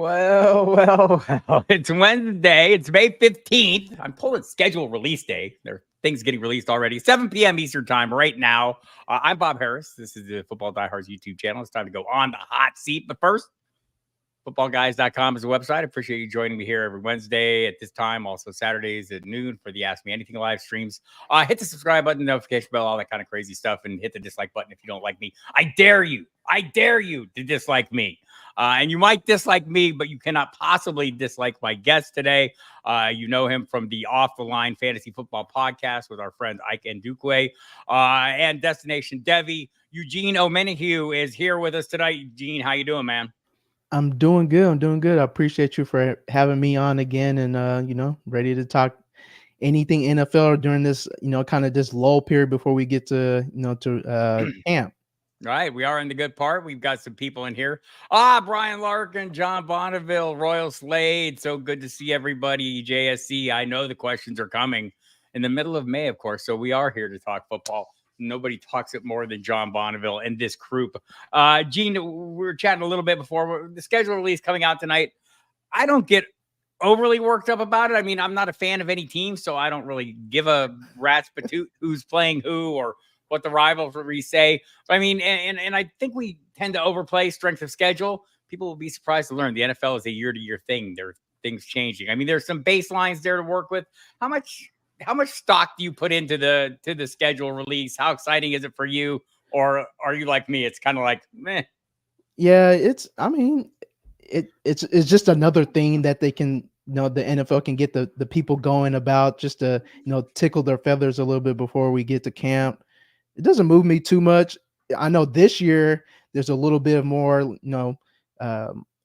Well. It's Wednesday. It's May 15th. I'm pulling schedule release day. There are things getting released already. 7 p.m. Eastern time right now. I'm Bob Harris. This is the Football Diehards YouTube channel. It's time to go on the hot seat. But first, FootballGuys.com is a website. I appreciate you joining me here every Wednesday at this time. Also Saturdays at noon for the Ask Me Anything live streams. Hit the subscribe button, notification bell, all that kind of crazy stuff, and hit the dislike button if you don't like me. I dare you to dislike me. And you might dislike me, but you cannot possibly dislike my guest today. You know him from the Off the Line Fantasy Football Podcast with our friend Ike Ndukwe and Destination Devy. Eugene Omenihu is here with us tonight. Eugene, how you doing, man? I'm doing good. I appreciate you for having me on again and, ready to talk anything NFL during this, kind of this lull period before we get to camp. All right, we are in the good part. We've got some people in here. Brian Larkin, John Bonneville, Royal Slade. So good to see everybody. JSC, I know the questions are coming in the middle of May, of course. So we are here to talk football. Nobody talks it more than John Bonneville and this group. Gene, we were chatting a little bit before. The schedule release coming out tonight. I don't get overly worked up about it. I mean, I'm not a fan of any team, so I don't really give a rat's patoot who's playing who or what the rivalries say. But I mean, and I think we tend to overplay strength of schedule. People will be surprised to learn the NFL is a year-to-year thing. There are things changing. I mean, there's some baselines there to work with. How much stock do you put into the schedule release? How exciting is it for you? Or are you like me? It's kind of like, meh. Yeah, it's just another thing that they can, the NFL can get the people going about just to, tickle their feathers a little bit before we get to camp. It doesn't move me too much. I know this year there's a little bit more,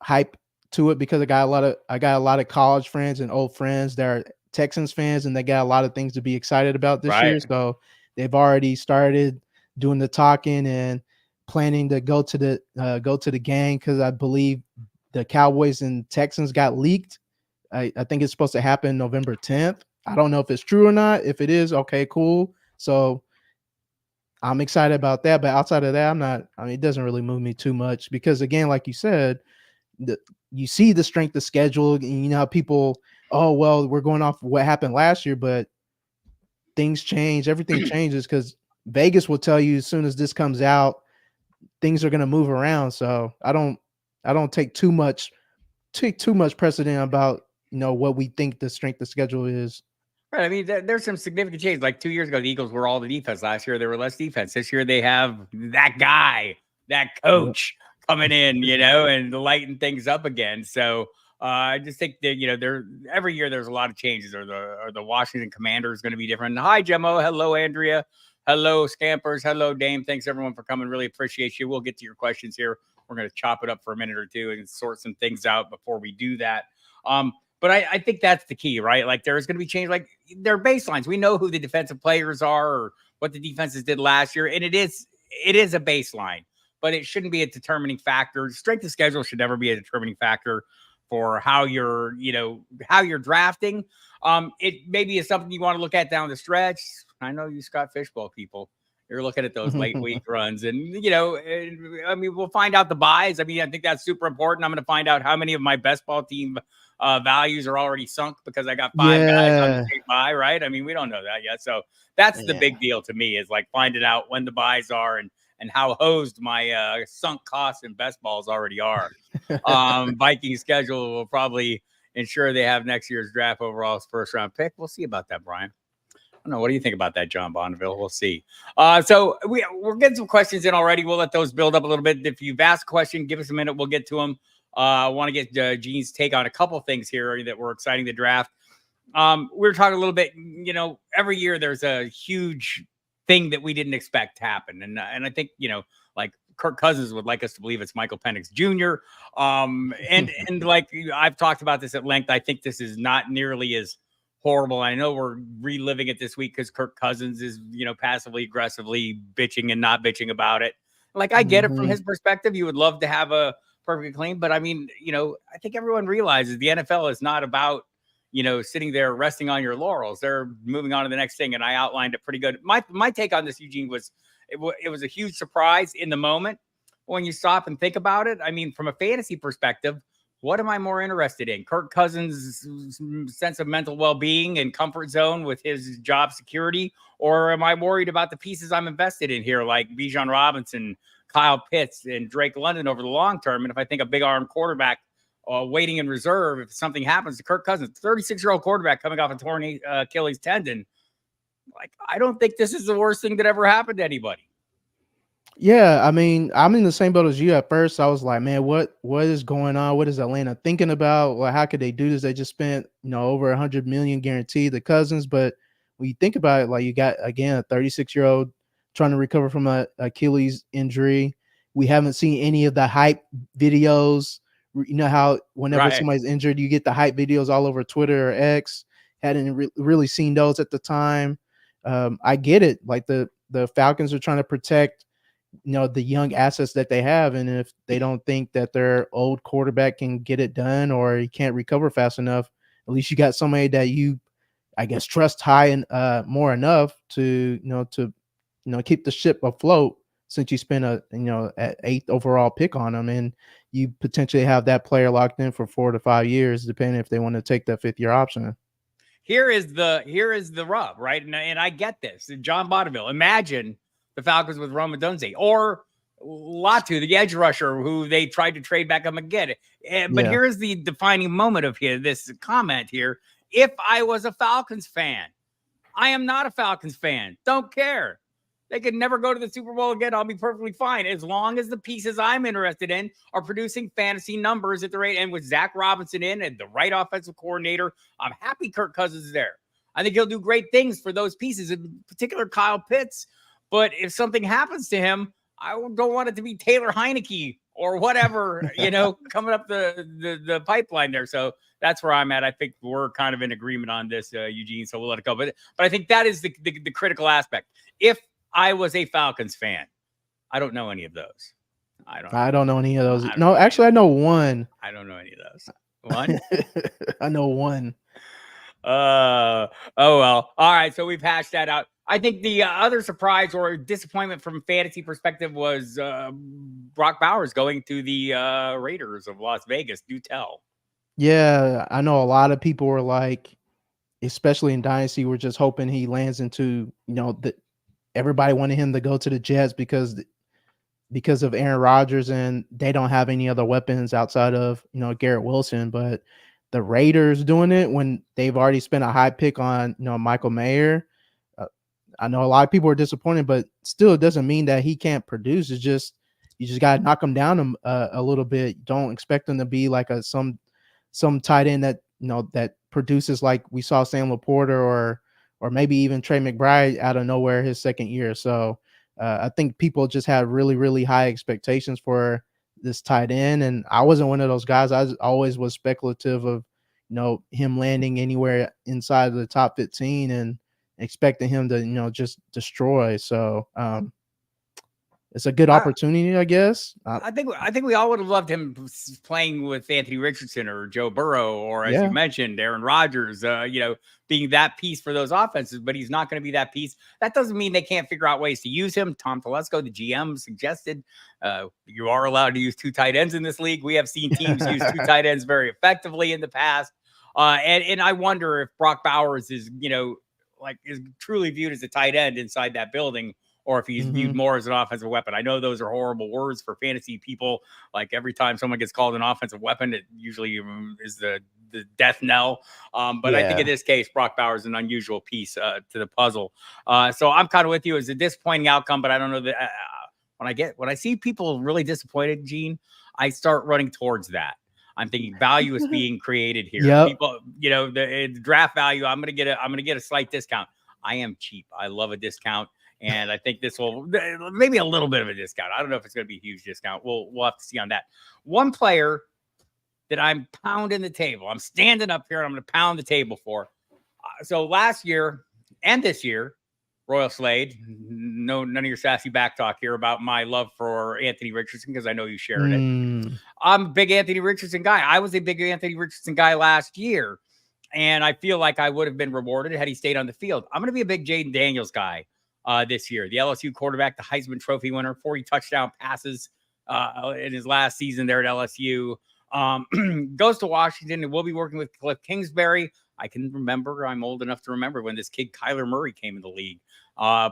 hype to it because I got a lot of college friends and old friends that are Texans fans, and they got a lot of things to be excited about this year. So they've already started doing the talking and planning to go to the game because I believe the Cowboys and Texans got leaked. I think it's supposed to happen November 10th. I don't know if it's true or not. If it is, okay, cool. So I'm excited about that. But outside of that, I'm not. I mean, it doesn't really move me too much because, again, like you said, you see the strength of schedule, and you know how people, oh, well, we're going off what happened last year, but things change. Everything changes because Vegas will tell you as soon as this comes out, things are going to move around. So I don't take too much precedent about, what we think the strength of schedule is. Right. I mean, there's some significant change. Like 2 years ago, the Eagles were all the defense. Last year, they were less defense. This year, they have that guy, that coach coming in, and lighting things up again. So I just think that, every year there's a lot of changes. Or the Washington Commanders going to be different. Hi, Gemmo. Hello, Andrea. Hello, Scampers. Hello, Dame. Thanks, everyone, for coming. Really appreciate you. We'll get to your questions here. We're going to chop it up for a minute or two and sort some things out before we do that. But I think that's the key, right? Like there's going to be change. Like there are baselines. We know who the defensive players are or what the defenses did last year. And it is a baseline, but it shouldn't be a determining factor. Strength of schedule should never be a determining factor for how you're drafting. It maybe is something you want to look at down the stretch. I know you Scott Fishbowl people. You're looking at those late week runs and, I mean, we'll find out the buys. I mean, I think that's super important. I'm going to find out how many of my best ball team values are already sunk because I got 5 guys on the same buy, right? I mean, we don't know that yet. So that's the big deal to me is like finding out when the buys are and how hosed my sunk costs in best balls already are. Viking schedule will probably ensure they have next year's draft overall's first round pick. We'll see about that, Brian. I don't know. What do you think about that, John Bonneville? We'll see. So we're getting some questions in already. We'll let those build up a little bit. If you've asked a question, give us a minute. We'll get to them. I want to get Gene's take on a couple things here that were exciting to draft. We're talking a little bit, every year there's a huge thing that we didn't expect to happen. And I think, like Kirk Cousins would like us to believe it's Michael Penix Jr. And like I've talked about this at length. I think this is not nearly as horrible. I know we're reliving it this week because Kirk Cousins is, passively aggressively bitching and not bitching about it. Like I get it from his perspective. You would love to have a perfect clean, but I mean, I think everyone realizes the NFL is not about, sitting there resting on your laurels. They're moving on to the next thing. And I outlined it pretty good. My take on this, Eugene, was it was a huge surprise in the moment when you stop and think about it. I mean, from a fantasy perspective, What am I more interested in? Kirk Cousins' sense of mental well-being and comfort zone with his job security, or am I worried about the pieces I'm invested in here, like Bijan Robinson, Kyle Pitts, and Drake London over the long term? And if I think a big arm quarterback waiting in reserve, if something happens to Kirk Cousins, 36-year-old quarterback coming off a torn Achilles tendon, like, I don't think this is the worst thing that ever happened to anybody. Yeah, I mean, I'm in the same boat as you. At first, I was like, man, what is going on? What is Atlanta thinking about? Well, how could they do this? They just spent, over 100 million guaranteed the Cousins. But when you think about it, like, you got, again, a 36-year-old trying to recover from a Achilles injury. We haven't seen any of the hype videos. You know how whenever somebody's injured, you get the hype videos all over Twitter or X. Hadn't really seen those at the time. I get it. Like, the Falcons are trying to protect the young assets that they have, and if they don't think that their old quarterback can get it done or he can't recover fast enough, at least you got somebody that you, I guess, trust high and more enough to keep the ship afloat, since you spent a 8th overall pick on them, and you potentially have that player locked in for 4 to 5 years, depending if they want to take that 5th year option. Here is the rub, right? And I get this. John Bonneville, imagine the Falcons with Rome Odunze or Latu, the edge rusher who they tried to trade back up again. But here's the defining moment of this comment here. If I was a Falcons fan, I am not a Falcons fan. Don't care. They could never go to the Super Bowl again. I'll be perfectly fine as long as the pieces I'm interested in are producing fantasy numbers at the rate. And with Zach Robinson in and the right offensive coordinator, I'm happy Kirk Cousins is there. I think he'll do great things for those pieces, in particular Kyle Pitts. But if something happens to him, I don't want it to be Taylor Heineke or whatever, coming up the pipeline there. So that's where I'm at. I think we're kind of in agreement on this, Eugene. So we'll let it go. But I think that is the critical aspect. If I was a Falcons fan, I don't know any of those. I don't know any of those. No, actually, I know one. I don't know any of those. One? I know one. Oh, well. All right. So we've hashed that out. I think the other surprise or disappointment from fantasy perspective was Brock Bowers going to the Raiders of Las Vegas. Do tell. Yeah, I know a lot of people were like, especially in Dynasty, were just hoping he lands into, everybody wanted him to go to the Jets because of Aaron Rodgers, and they don't have any other weapons outside of, Garrett Wilson. But the Raiders doing it when they've already spent a high pick on, Michael Mayer. I know a lot of people are disappointed, but still, it doesn't mean that he can't produce. It's just, you just got to knock him down a little bit. Don't expect him to be like some tight end that, that produces like we saw Sam Laporta or maybe even Trey McBride out of nowhere his second year. So I think people just had really, really high expectations for this tight end. And I wasn't one of those guys. I always was speculative of, him landing anywhere inside of the top 15 and expecting him to, just destroy. So it's a good opportunity, I guess. I think we all would have loved him playing with Anthony Richardson or Joe Burrow, or as you mentioned, Aaron Rodgers, being that piece for those offenses, but he's not going to be that piece. That doesn't mean they can't figure out ways to use him. Tom Telesco, the GM, suggested you are allowed to use 2 tight ends in this league. We have seen teams use 2 tight ends very effectively in the past. And I wonder if Brock Bowers is, is truly viewed as a tight end inside that building, or if he's viewed more as an offensive weapon. I know those are horrible words for fantasy people. Like, every time someone gets called an offensive weapon, it usually is the death knell. But I think in this case, Brock Bowers is an unusual piece to the puzzle. So I'm kind of with you. It's a disappointing outcome, but I don't know that when I see people really disappointed, Gene, I start running towards that. I'm thinking value is being created here. Yep. People, the draft value, I'm gonna get a slight discount. I am cheap. I love a discount. And I think this will maybe a little bit of a discount. I don't know if it's going to be a huge discount. We'll have to see on that. One player that I'm pounding the table. I'm standing up here and I'm going to pound the table for. So last year and this year, Royal Slade, none of your sassy back talk here about my love for Anthony Richardson, because I know you shared it. I'm a big Anthony Richardson guy. I was a big Anthony Richardson guy last year, and I feel like I would have been rewarded had he stayed on the field. I'm going to be a big Jaden Daniels guy this year. The LSU quarterback, the Heisman Trophy winner, 40 touchdown passes in his last season there at LSU. Goes to Washington and will be working with Cliff Kingsbury. I can remember, I'm old enough to remember when this kid Kyler Murray came in the league.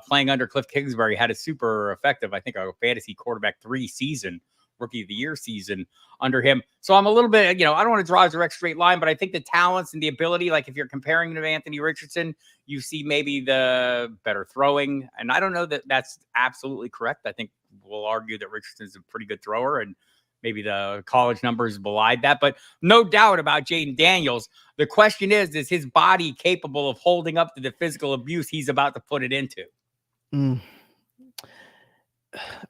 Playing under Cliff Kingsbury, had a super effective, I think, a fantasy quarterback 3 season, rookie of the year season under him. So I'm a little bit, I don't want to draw a direct straight line, but I think the talents and the ability, like if you're comparing him to Anthony Richardson, you see maybe the better throwing. And I don't know that that's absolutely correct. I think we'll argue that Richardson's a pretty good thrower, and maybe the college numbers belied that, but no doubt about Jaden Daniels. The question is his body capable of holding up to the physical abuse he's about to put it into?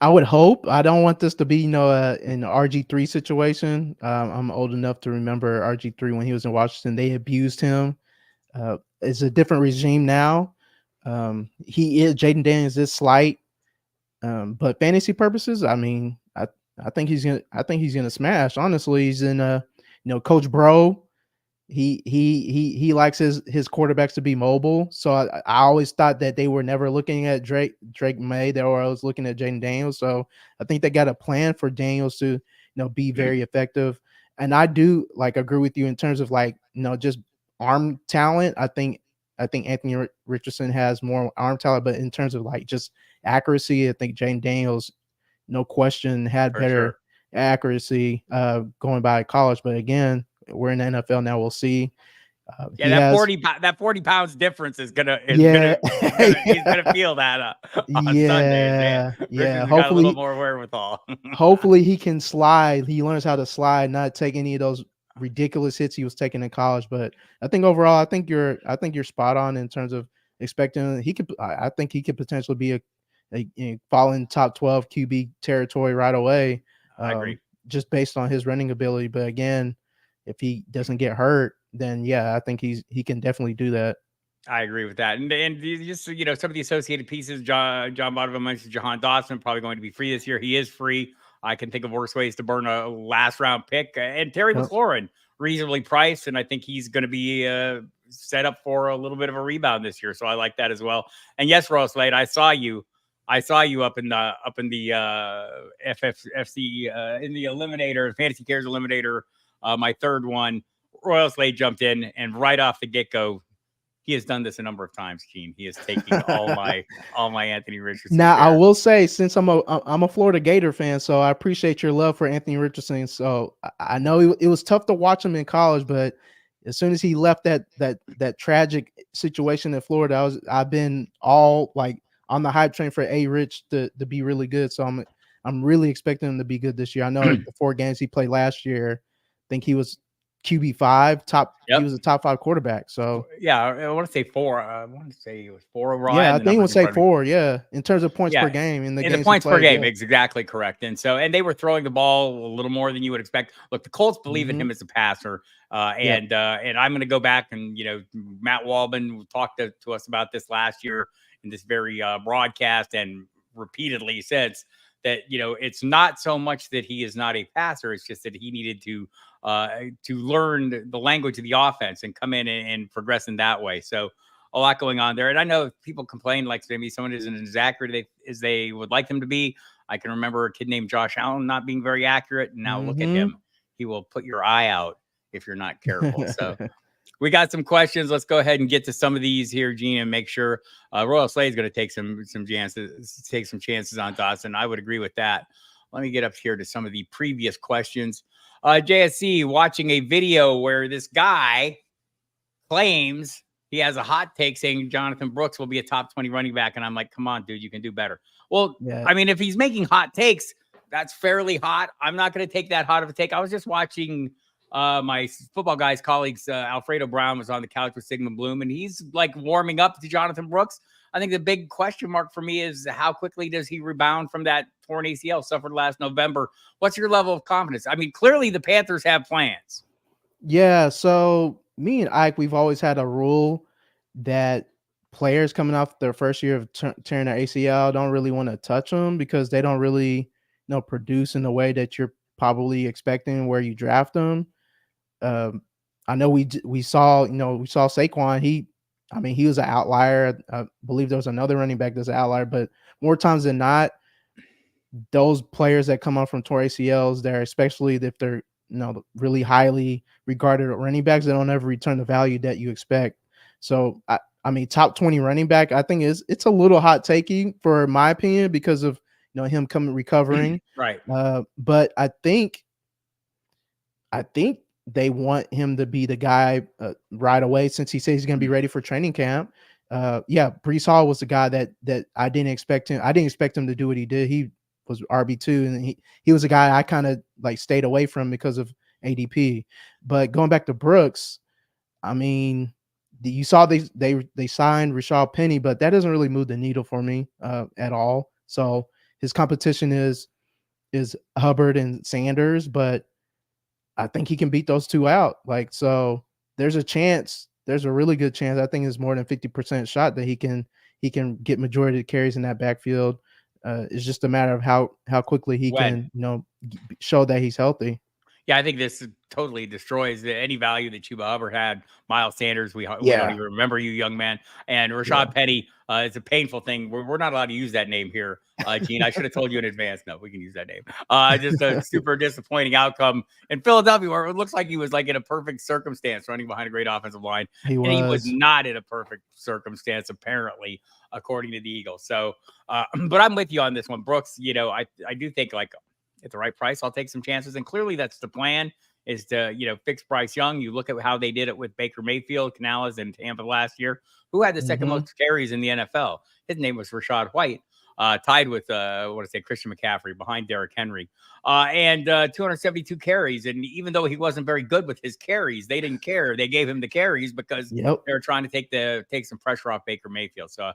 I would hope. I don't want this to be, an RG3 situation. I'm old enough to remember RG3 when he was in Washington. They abused him. It's a different regime now. Jaden Daniels is slight, but fantasy purposes, I think he's gonna smash. Honestly, he's in Coach Bro. He likes his quarterbacks to be mobile. So I always thought that they were never looking at Drake May. They were always looking at Jaden Daniels. So I think they got a plan for Daniels to be very effective. And I do agree with you in terms of just arm talent. I think Anthony Richardson has more arm talent, but in terms of just accuracy, I think Jaden Daniels, no question, had better accuracy going by college. But again, we're in the NFL now. We'll see. That 40 pounds difference is gonna he's gonna feel that on Sunday. Yeah. Hopefully, got a little more wherewithal. Hopefully, he can slide. He learns how to slide, not take any of those ridiculous hits he was taking in college. But I think overall, I think you're spot on in terms of expecting he could. I think he could potentially be a fall in top 12 QB territory right away. I agree, just based on his running ability. But again, if he doesn't get hurt, then I think he can definitely do that. I agree with that. And just some of the associated pieces, John Bonneville mentioned Jahan Dotson probably going to be free this year. He is free. I can think of worse ways to burn a last round pick. And Terry McLaurin, reasonably priced, and I think he's going to be set up for a little bit of a rebound this year. So I like that as well. And yes, Royal Slade, I saw you up in the FFC in the Eliminator, Fantasy Cares Eliminator, my third one. Royal Slade jumped in, and right off the get-go, he has done this a number of times, Gene. He is taking all my Anthony Richardson. Now, I will say, since I'm a Florida Gator fan, so I appreciate your love for Anthony Richardson. So I know it was tough to watch him in college, but as soon as he left that tragic situation in Florida, I've been all on the hype train for Rich to be really good. So I'm really expecting him to be good this year. I know the 4 games he played last year, I think he was QB5 top. Yep. He was a top 5 quarterback. So I want to say 4. I want to say it was 4 overall. Yeah, I think it would say 4. Yeah, in terms of points per game. In the points per game, exactly correct. And they were throwing the ball a little more than you would expect. Look, the Colts believe in him as a passer. And I'm going to go back and Matt Waldman talked to us about this last year in this very broadcast, and repeatedly since that it's not so much that he is not a passer, it's just that he needed to learn the language of the offense and come in and progress in that way. So a lot going on there. And I know people complain maybe someone isn't as accurate as they would like them to be. I can remember a kid named Josh Allen not being very accurate, and now look at him. He will put your eye out if you're not careful. So we got some questions. Let's go ahead and get to some of these here, Gene, and make sure Royal Slade is going to take some chances on Dotson. I would agree with that. Let me get up here to some of the previous questions. JSC watching a video where this guy claims he has a hot take saying Jonathan Brooks will be a top 20 running back. And I'm like, come on, dude, you can do better. Well, I mean, if he's making hot takes, that's fairly hot. I'm not going to take that hot of a take. I was just watching my football guys colleagues. Alfredo Brown was on the couch with Sigmund Bloom, and he's warming up to Jonathan Brooks. I think the big question mark for me is how quickly does he rebound from that torn ACL suffered last November? What's your level of confidence? I mean, clearly the Panthers have plans. Yeah. So me and Ike, we've always had a rule that players coming off their first year of tearing their ACL don't really want to touch them because they don't really produce in the way that you're probably expecting where you draft them. I know we saw Saquon. He was an outlier. I believe there was another running back that's an outlier, but more times than not, those players that come out from torn ACLs, especially if they're really highly regarded running backs. They don't ever return the value that you expect. So I mean, top 20 running back, I think it's a little hot takey for my opinion because of him coming recovering. Right. But I think they want him to be the guy right away since he says he's going to be ready for training camp. Yeah, Brees Hall was the guy that I didn't expect him. I didn't expect him to do what he did. He was RB2, and he was a guy I kind of like stayed away from because of ADP. But going back to Brooks, I mean, you saw they signed Rashad Penny, but that doesn't really move the needle for me at all. So his competition is Hubbard and Sanders, but I think he can beat those two out. Like, so there's a chance. There's a really good chance. I think it's more than 50% shot that he can get majority of the carries in that backfield. It's just a matter of how quickly he can, show that he's healthy. Yeah, I think this totally destroys any value that Chuba Hubbard had. Miles Sanders, we don't even remember you, young man. And Rashad Penny, it's a painful thing. We're not allowed to use that name here, Gene. I should have told you in advance. No, we can use that name. Just a super disappointing outcome in Philadelphia, where it looks like he was like in a perfect circumstance running behind a great offensive line. He was not in a perfect circumstance, apparently, according to the Eagles. So, but I'm with you on this one. Brooks, I do think like, at the right price, I'll take some chances. And clearly that's the plan, is to, fix Bryce Young. You look at how they did it with Baker Mayfield, Canales, and Tampa last year. Who had the second most carries in the NFL? His name was Rashad White, tied with, Christian McCaffrey behind Derrick Henry. And 272 carries. And even though he wasn't very good with his carries, they didn't care. They gave him the carries because they were trying to take some pressure off Baker Mayfield. So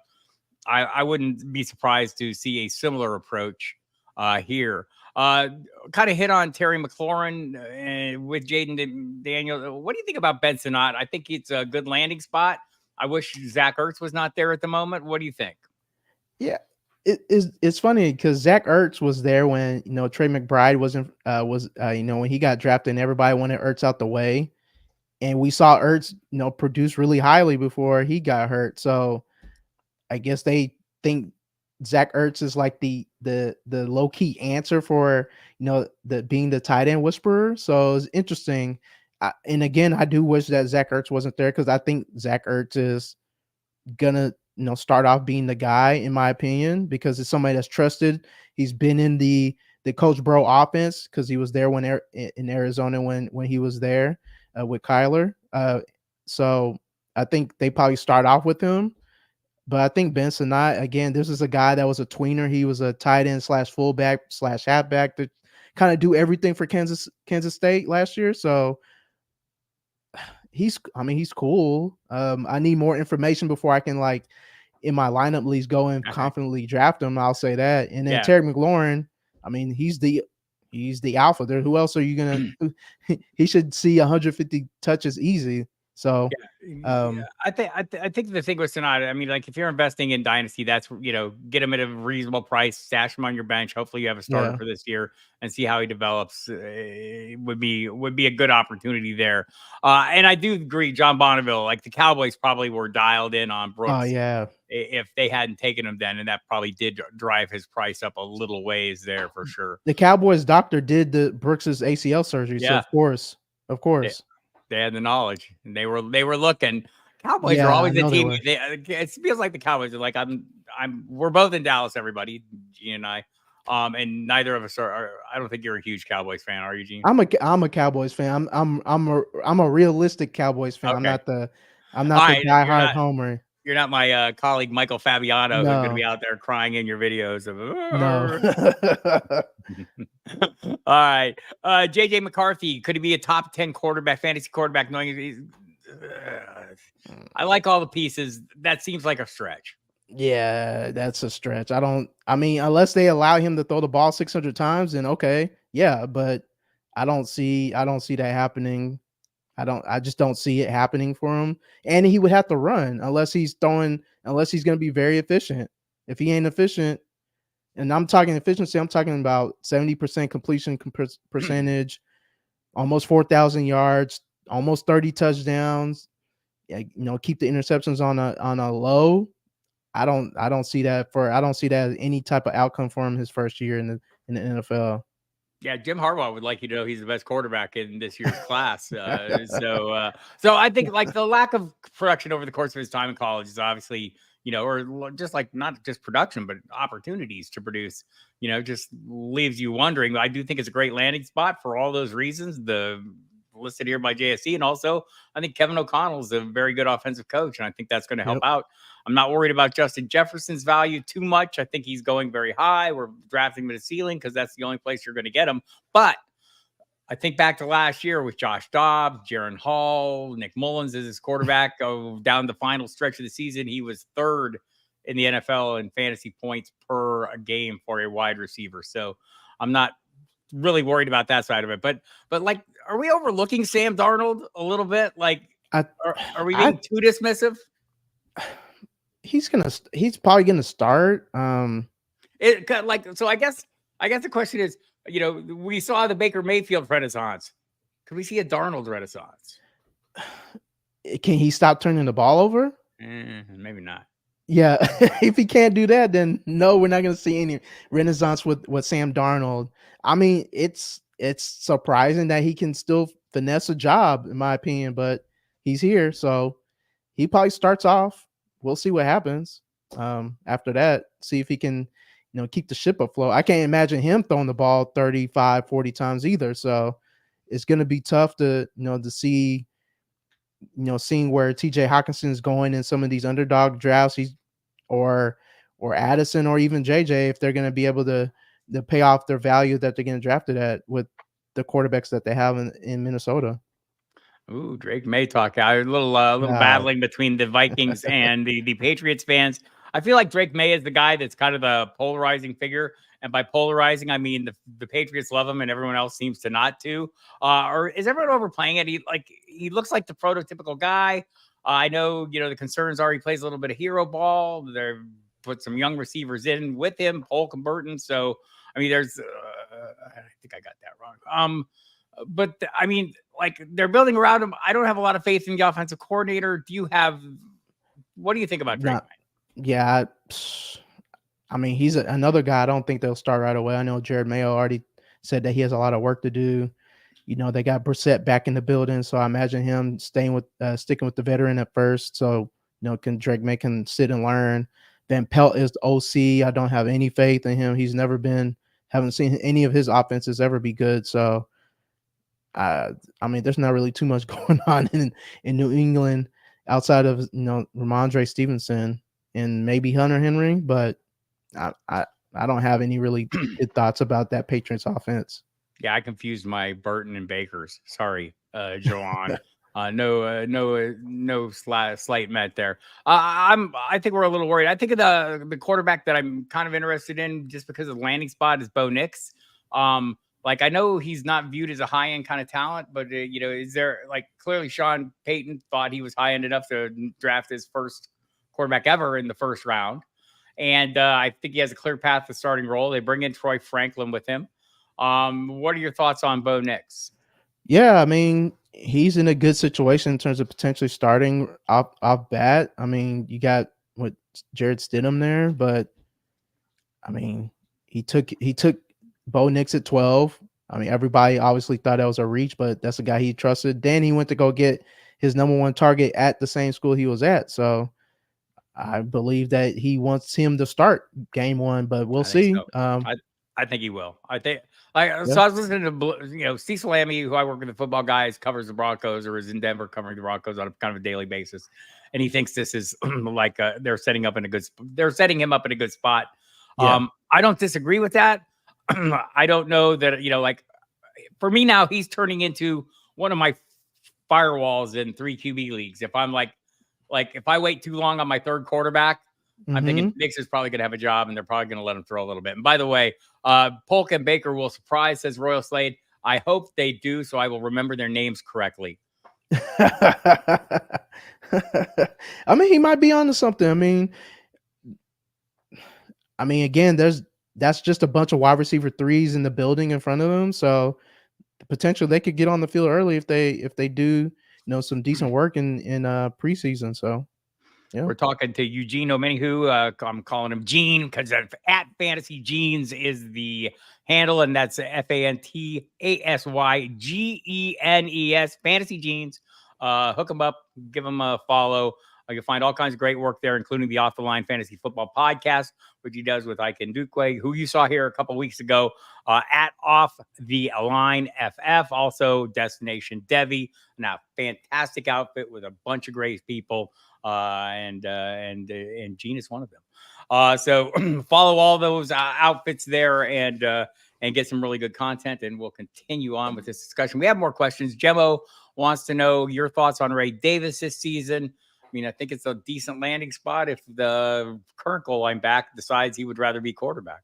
I wouldn't be surprised to see a similar approach here. Kind of hit on Terry McLaurin with Jaden Daniel. What do you think about Ben Sinnott? I think it's a good landing spot. I wish Zach Ertz was not there at the moment. What do you think? Yeah, it's funny because Zach Ertz was there when Trey McBride wasn't when he got drafted and everybody wanted Ertz out the way, and we saw Ertz produce really highly before he got hurt. So I guess they think Zach Ertz is like the low key answer for the being the tight end whisperer. So it's interesting. And again, I do wish that Zach Ertz wasn't there because I think Zach Ertz is gonna start off being the guy in my opinion because it's somebody that's trusted. He's been in the Coach Bro offense because he was there when in Arizona when he was there with Kyler. So I think they probably start off with him. But I think Ben Sinnott, again, this is a guy that was a tweener. He was a tight end / fullback / halfback to kind of do everything for Kansas State last year. So he's cool. I need more information before I can in my lineup leagues go and confidently draft him. I'll say that. And then Terry McLaurin, I mean, he's the alpha there. Who else are you gonna? He should see 150 touches easy. So I think the thing with Sinnott, I mean, like if you're investing in Dynasty, that's get him at a reasonable price, stash him on your bench. Hopefully you have a starter for this year and see how he develops. Would be a good opportunity there. And I do agree, John Bonneville, like the Cowboys probably were dialed in on Brooks. Oh yeah. If they hadn't taken him then, and that probably did drive his price up a little ways there for sure. The Cowboys doctor did the Brooks's ACL surgery, so of course. They had the knowledge, and they were looking. Cowboys are always a team. It feels like the Cowboys are like we're both in Dallas, everybody, Gene and I. And neither of us are. I don't think you're a huge Cowboys fan, are you, Gene? I'm a Cowboys fan. I'm a realistic Cowboys fan. Okay. I'm not the diehard homer. You're not my colleague Michael Fabiano who's going to be out there crying in your videos of. No. All right, JJ McCarthy, could he be a top 10 fantasy quarterback? Knowing I like all the pieces. That seems like a stretch. Yeah, that's a stretch. I mean, unless they allow him to throw the ball 600 times, then okay, yeah. But I don't see that happening. I just don't see it happening for him. And he would have to run unless he's going to be very efficient. If he ain't efficient, and I'm talking efficiency, I'm talking about 70% completion percentage, almost 4,000 yards, almost 30 touchdowns. Keep the interceptions on a low. I don't see that as any type of outcome for him his first year in the NFL. Yeah, Jim Harbaugh would like you to know he's the best quarterback in this year's class. So I think like the lack of production over the course of his time in college is obviously, or just like not just production, but opportunities to produce, just leaves you wondering. I do think it's a great landing spot for all those reasons. The listed here by JSC, and also I think Kevin O'Connell is a very good offensive coach, and I think that's going to help out. I'm not worried about Justin Jefferson's value too much. I think he's going very high. We're drafting him to the ceiling because that's the only place you're going to get him. But I think back to last year with Josh Dobbs, Jaron Hall, Nick Mullins as his quarterback. Down the final stretch of the season, he was third in the NFL in fantasy points per a game for a wide receiver. So I'm not really worried about that side of it. But like, are we overlooking Sam Darnold a little bit? Like, are we being too dismissive? He's probably gonna start. So I guess the question is, we saw the Baker Mayfield renaissance. Could we see a Darnold renaissance? Can he stop turning the ball over? Maybe not. Yeah, if he can't do that, then no, we're not going to see any renaissance with Sam Darnold. I mean, it's surprising that he can still finesse a job, in my opinion, but he's here, so he probably starts off. We'll see what happens after that. See if he can, keep the ship afloat. I can't imagine him throwing the ball 35, 40 times either. So it's going to be tough to see. Seeing where TJ Hawkinson is going in some of these underdog drafts, or Addison or even JJ, if they're going to be able to pay off their value that they're getting drafted at with the quarterbacks that they have in Minnesota. Ooh, Drake May talk. A little battling between the Vikings and the Patriots fans. I feel like Drake May is the guy that's kind of the polarizing figure. And by polarizing, I mean the Patriots love him and everyone else seems to not to. Or is everyone overplaying it? He looks like the prototypical guy. I know, the concerns are he plays a little bit of hero ball. They've put some young receivers in with him, Polk and Burton. So, I mean, there's, I think I got that wrong. But I mean, like, they're building around him. I don't have a lot of faith in the offensive coordinator. What do you think about Drake May? Yeah, I mean, he's another guy. I don't think they'll start right away. I know Jared Mayo already said that he has a lot of work to do. They got Brissett back in the building, so I imagine him sticking with the veteran at first. So, Drake May can sit and learn. Van Pelt is the OC. I don't have any faith in him. He's haven't seen any of his offenses ever be good. So, I mean, there's not really too much going on in New England outside of Ramondre Stevenson and maybe Hunter Henry, but I don't have any really good thoughts about that Patriots offense. Yeah, I confused my Burton and Bakers. Sorry, Joanne. No slight met there. I think we're a little worried. I think of the quarterback that I'm kind of interested in just because of the landing spot is Bo Nix. Like, I know he's not viewed as a high end kind of talent, but is there, like, clearly Sean Payton thought he was high end enough to draft his first quarterback ever in the first round. And I think he has a clear path to starting role. They bring in Troy Franklin with him. What are your thoughts on Bo Nix? Yeah, I mean, he's in a good situation in terms of potentially starting off bat. I mean, you got Jared Stidham there, but I mean, he took Bo Nix at 12. I mean, everybody obviously thought that was a reach, but that's a guy he trusted. Then he went to go get his number one target at the same school he was at. So I believe that he wants him to start game one, but we'll see. So. I think he will. I think. So I was listening to Cecil Lammy, who I work with the football guys, covers the Broncos or is in Denver covering the Broncos on a kind of a daily basis, and he thinks this is like they're setting him up in a good spot. Yeah. I don't disagree with that. I don't know that like for me now he's turning into one of my firewalls in 3 QB leagues. If I'm like if I wait too long on my third quarterback, I'm thinking Nix is probably going to have a job and they're probably going to let him throw a little bit. And by the way, Polk and Baker will surprise, says Royal Slade. I hope they do, so I will remember their names correctly. I mean, he might be onto something. I mean, again, that's just a bunch of wide receiver threes in the building in front of them. So the potential they could get on the field early if they do some decent work in preseason. So Yeah. We're talking to Eugene Omenihu. I'm calling him Gene because at Fantasy Genes is the handle, and that's FANTASYGENES, Fantasy Genes. Hook him up, give him a follow. You'll find all kinds of great work there, including the Off the Line Fantasy Football Podcast, which he does with Ike and Dukwe, who you saw here a couple weeks ago at Off the Line FF. Also, DestinationDevy, now fantastic outfit with a bunch of great people. And Gene is one of them. So follow all those outfits there and get some really good content. And we'll continue on with this discussion. We have more questions. Gemmo wants to know your thoughts on Ray Davis this season. I mean, I think it's a decent landing spot if the current goal line back decides he would rather be quarterback.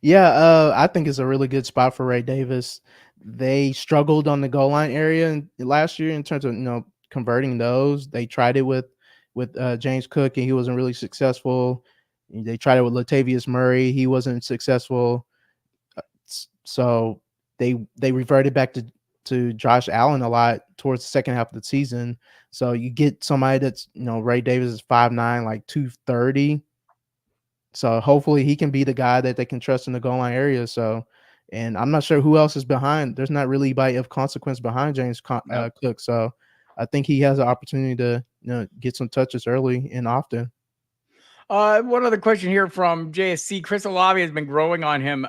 Yeah, I think it's a really good spot for Ray Davis. They struggled on the goal line area last year in terms of converting those. They tried it with James Cook, and he wasn't really successful. They tried it with Latavius Murray. He wasn't successful. So they reverted back to Josh Allen a lot towards the second half of the season. So you get somebody that's, Ray Davis is 5'9", like 230. So hopefully he can be the guy that they can trust in the goal line area. So, and I'm not sure who else is behind. There's not really anybody of consequence behind James Cook. So I think he has an opportunity to get some touches early and often. One other question here from JSC. Chris Olave has been growing on him,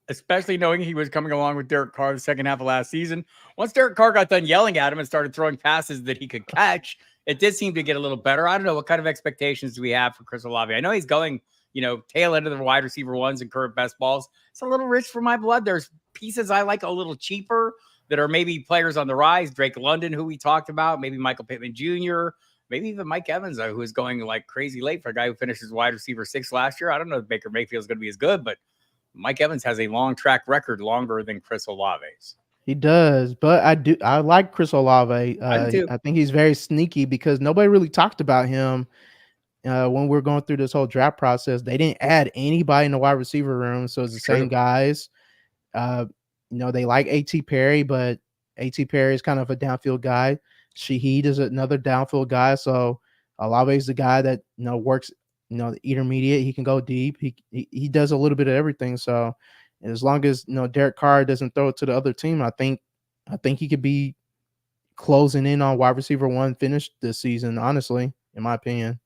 especially knowing he was coming along with Derek Carr the second half of last season. Once Derek Carr got done yelling at him and started throwing passes that he could catch, it did seem to get a little better. I don't know, what kind of expectations do we have for Chris Olave? I know he's going, tail end of the wide receiver ones and current best balls. It's a little rich for my blood. There's pieces I like a little cheaper that are maybe players on the rise. Drake London, who we talked about, maybe Michael Pittman Jr., maybe even Mike Evans, who is going like crazy late for a guy who finished as wide receiver 6 last year. I don't know if Baker Mayfield is going to be as good, but Mike Evans has a long track record, longer than Chris Olave's. He does, but I like Chris Olave. I think he's very sneaky because nobody really talked about him when we're going through this whole draft process. They didn't add anybody in the wide receiver room, so it's the same guys. They like A.T. Perry, but A.T. Perry is kind of a downfield guy. Shaheed is another downfield guy. So Olave is the guy that works the intermediate. He can go deep. He does a little bit of everything. So as long as Derek Carr doesn't throw it to the other team, I think he could be closing in on wide receiver 1 finish this season. Honestly, in my opinion.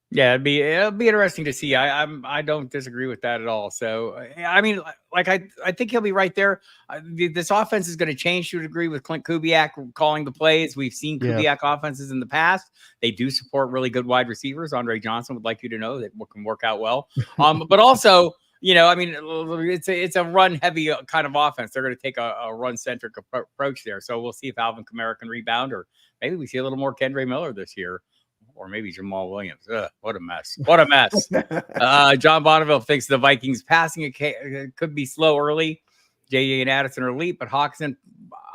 Yeah, it'll be interesting to see. I don't disagree with that at all. So I mean, like I think he'll be right there. This offense is going to change to a degree with Clint Kubiak calling the plays. We've seen Kubiak offenses in the past. They do support really good wide receivers. Andre Johnson would like you to know that can work out well. But also, I mean, it's a run heavy kind of offense. They're going to take a run centric approach there. So we'll see if Alvin Kamara can rebound, or maybe we see a little more Kendre Miller this year. Or maybe Jamal Williams. What a mess. What a mess. John Bonneville thinks the Vikings passing could be slow early. J.J. and Addison are elite, but Hawkinson,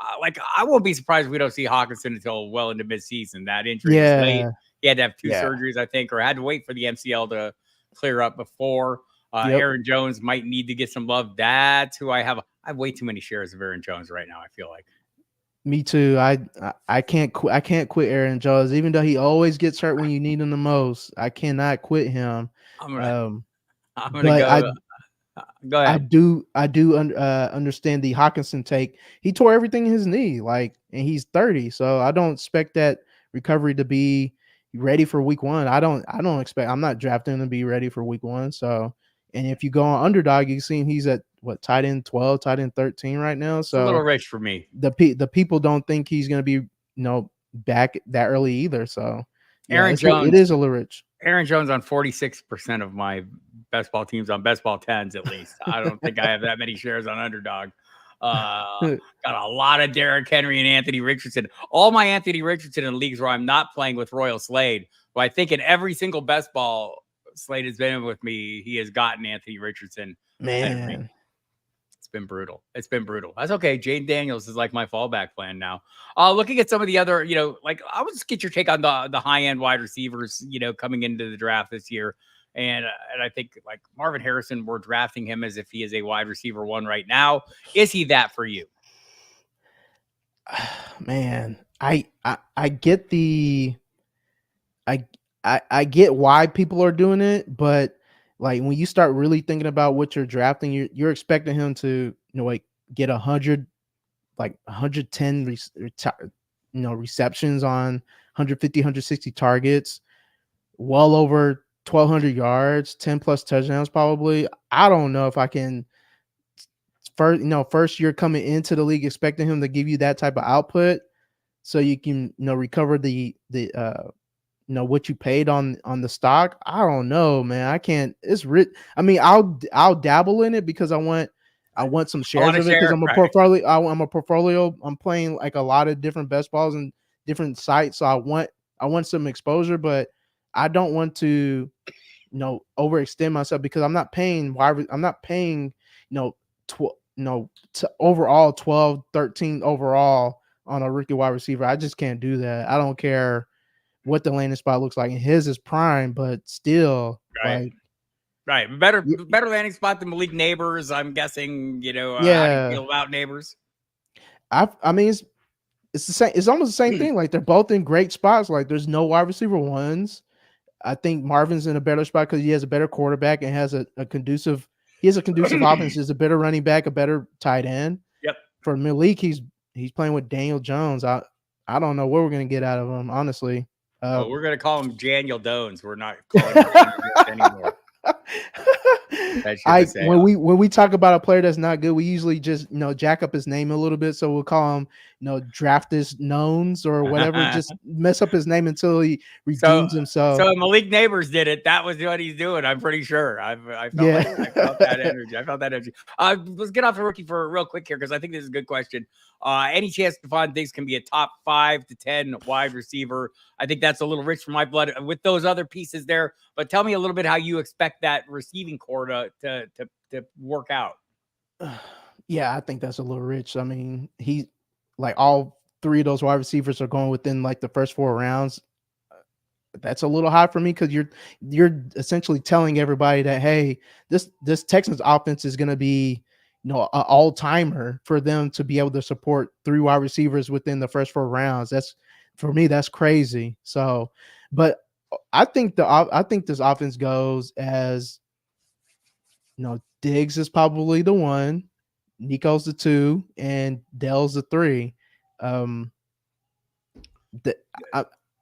I won't be surprised if we don't see Hawkinson until well into midseason. That injury was late. He had to have 2 surgeries, I think, or had to wait for the MCL to clear up before. Aaron Jones might need to get some love. That's who I have. I have way too many shares of Aaron Jones right now, I feel like. Me too. I can't quit Aaron Jones, even though he always gets hurt when you need him the most. I cannot quit him. I'm gonna go. Go ahead. I do understand the Hawkinson take. He tore everything in his knee, and he's 30, so I don't expect that recovery to be ready for week 1. I'm not drafting him to be ready for week 1. So, and if you go on Underdog, you see he's at tight end 12, tight end 13 right now. So it's a little rich for me. The people don't think he's going to be back that early either. So Aaron Jones, it is a little rich. Aaron Jones on 46% of my best ball teams on best ball 10s at least. I don't think I have that many shares on Underdog. Got a lot of Derrick Henry and Anthony Richardson. All my Anthony Richardson in leagues where I'm not playing with Royal Slade. But I think in every single best ball Slade has been with me, he has gotten Anthony Richardson. Man, it's been brutal. That's okay. Jane Daniels is like my fallback plan now. Looking at some of the other, I would just get your take on the high end wide receivers, coming into the draft this year. And I think like Marvin Harrison, we're drafting him as if he is a wide receiver 1 right now. Is he that for you? Man, I get the I I get why people are doing it, but like when you start really thinking about what you're drafting, you're expecting him to, like get 100, like 110 receptions on 150, 160 targets, well over 1,200 yards, 10 plus touchdowns probably. I don't know if I can first year coming into the league expecting him to give you that type of output so you can, recover the what you paid on the stock. I don't know, man. I can't. It's rich. I mean, I'll dabble in it because I want some I want shares to of it because share. I'm a Right. portfolio. I'm a portfolio. I'm playing like a lot of different best balls and different sites, so I want some exposure, but I don't want to overextend myself because I'm not paying I'm not paying to overall 12, 13 overall on a rookie wide receiver. I just can't do that. I don't care what the landing spot looks like, and his is prime, but still, Right. like, Right. Better landing spot than Malik Neighbors. I'm guessing, how do you yeah. feel about Neighbors? I mean, it's the same. It's almost the same thing. Like they're both in great spots. Like there's no wide receiver ones. I think Marvin's in a better spot because he has a better quarterback and has a conducive. He has a conducive offense. He's a better running back, a better tight end. Yep. For Malik, he's playing with Daniel Jones. I don't know what we're gonna get out of him, honestly. Well, we're gonna call him Daniel Dones. We're not calling him Daniel Jones anymore. When we talk about a player that's not good, we usually just jack up his name a little bit. So we'll call him Draftus Knowns or whatever. Just mess up his name until he redeems himself. So Malik Neighbors did it. That was what he's doing. I'm pretty sure. I felt that energy. I felt that energy. Let's get off the rookie for real quick here because I think this is a good question. Any chance Stephon Diggs can be a top 5 to 10 wide receiver? I think that's a little rich for my blood with those other pieces there. But tell me a little bit how you expect that receiving core to work out. Yeah, I think that's a little rich. I mean, he like all 3 of those wide receivers are going within like the first 4 rounds. That's a little high for me because you're essentially telling everybody that, hey, this Texans offense is going to be an all-timer for them to be able to support 3 wide receivers within the first 4 rounds. That's, for me, that's crazy. So, but I think this offense goes as Diggs is probably the 1, Nico's the 2, and Dell's the 3.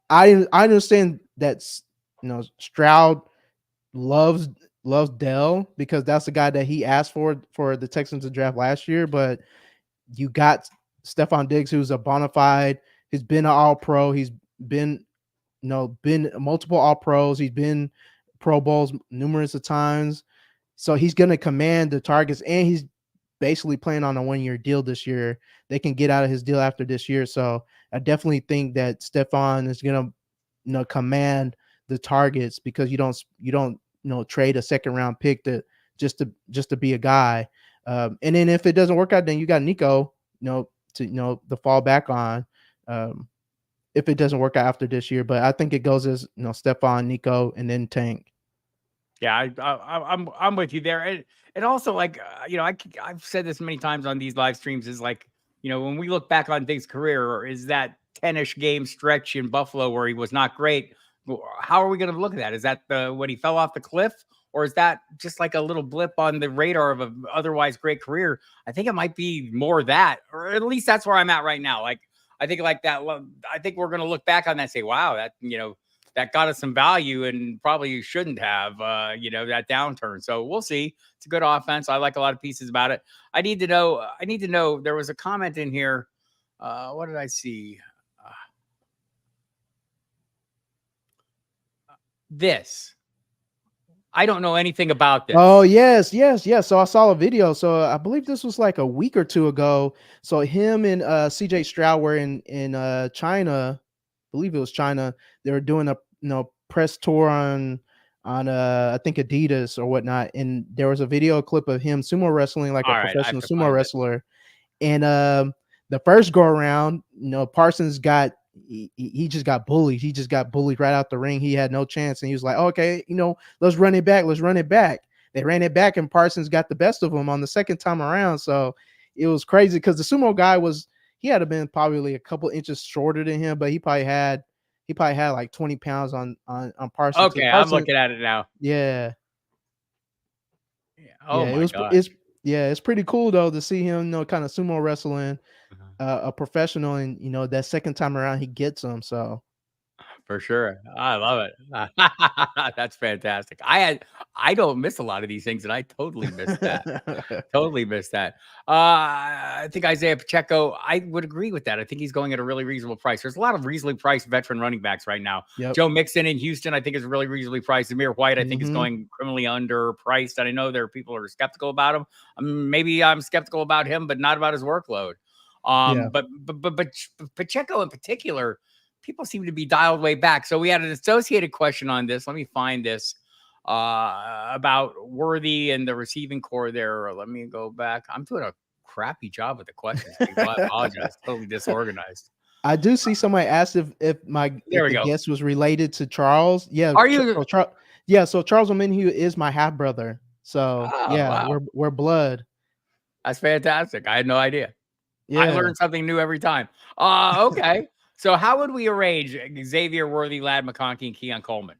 I understand that Stroud loves Dell because that's the guy that he asked for the Texans to draft last year, but you got Stephon Diggs, who's a bona fide. He's been an All-Pro. He's been been multiple All-Pros. He's been Pro Bowls numerous of times. So he's going to command the targets, and he's basically playing on a 1-year deal this year. They can get out of his deal after this year. So I definitely think that Stephon is going to command the targets because you don't trade a second round pick just to be a guy. And then if it doesn't work out, then you got Nico, to fall back on. If it doesn't work out after this year, but I think it goes as Stephon, Nico, and then Tank. Yeah, I'm with you there, and also like I've said this many times on these live streams is like when we look back on Diggs' career, or is that 10-ish game stretch in Buffalo where he was not great? How are we going to look at that? Is that when he fell off the cliff, or is that just like a little blip on the radar of an otherwise great career? I think it might be more that, or at least that's where I'm at right now. Like I think like that. I think we're going to look back on that and say, wow, that that got us some value and probably shouldn't have, that downturn. So we'll see. It's a good offense. I like a lot of pieces about it. I need to know, there was a comment in here. What did I see? This. I don't know anything about this. Oh, yes. So I saw a video. So I believe this was like a week or 2 ago. So him and CJ Stroud were in China. I believe it was China. They were doing a press tour on I think Adidas or whatnot, and there was a video clip of him sumo wrestling like a professional sumo wrestler. And the first go around, Parsons got he just got bullied. He just got bullied right out the ring. He had no chance, and he was like, okay, let's run it back. They ran it back, and Parsons got the best of him on the second time around. So it was crazy because the sumo guy he had been probably a couple inches shorter than him, but he probably had he probably had like 20 pounds on Parsons. Okay, I'm Parsons, looking at it now. yeah, Yeah. yeah, Oh my it's gosh. yeah, it's pretty cool though to see him, kind of sumo wrestling, Uh-huh. a professional, and that second time around he gets him. So For sure. I love it. That's fantastic. I don't miss a lot of these things, and I totally missed that. Totally missed that. I think Isaiah Pacheco, I would agree with that. I think he's going at a really reasonable price. There's a lot of reasonably priced veteran running backs right now. yep. Joe Mixon in Houston, I think, is really reasonably priced. Amir White, I think, is Mm-hmm. going criminally underpriced. And I know there are people who are skeptical about him. Maybe I'm skeptical about him, but not about his workload. Yeah. But Pacheco in particular, people seem to be dialed way back. So we had an associated question on this. Let me find this about Worthy and the receiving core there. Let me go back. I'm doing a crappy job with the questions, people. I apologize. Totally disorganized. I do see somebody asked if There we the go. guest was related to Charles. Yeah. Are you? So Charles Omenihu is my half brother. So Oh, yeah, wow. we're blood. That's fantastic. I had no idea. Yeah. I learned something new every time. Okay. So how would we arrange Xavier Worthy, Lad McConkey, and Keon Coleman?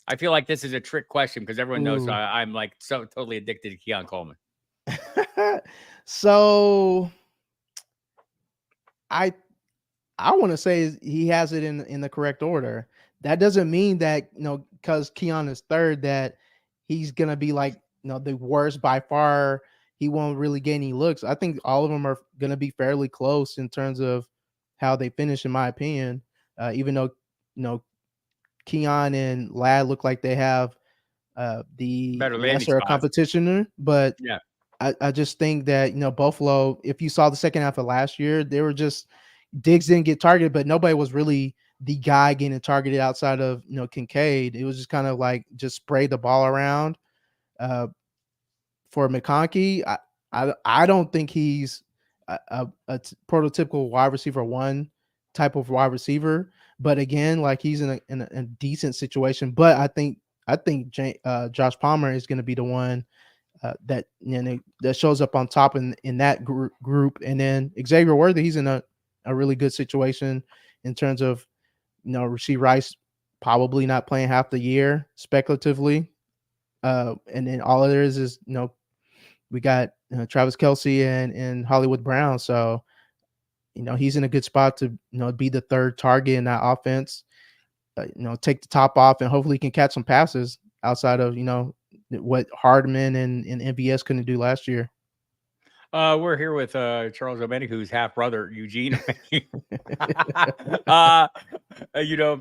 I feel like this is a trick question because everyone knows I'm like so totally addicted to Keon Coleman. So I want to say he has it in the correct order. That doesn't mean that, because Keon is third, that he's gonna be like, the worst by far. He won't really get any looks. I think all of them are gonna be fairly close in terms of how they finish, in my opinion. Even though, Keon and Lad look like they have the Better landing lesser spots. competition, but Yeah. I just think that, Buffalo, if you saw the second half of last year, they were just, Diggs didn't get targeted, but nobody was really the guy getting targeted outside of, Kincaid. It was just kind of like just spray the ball around. For McConkey, I don't think he's a prototypical wide receiver one type of wide receiver, but again, like he's in a decent situation. But I think Josh Palmer is going to be the one that that shows up on top in that group, and then Xavier Worthy, he's in a really good situation in terms of Rashee Rice probably not playing half the year speculatively, and then all there is we got Travis Kelce and Hollywood Brown, so he's in a good spot to be the third target in that offense. Take the top off and hopefully he can catch some passes outside of what Hardman and MVS couldn't do last year. We're here with Charles Omenihu's half brother, Eugene Omenihu.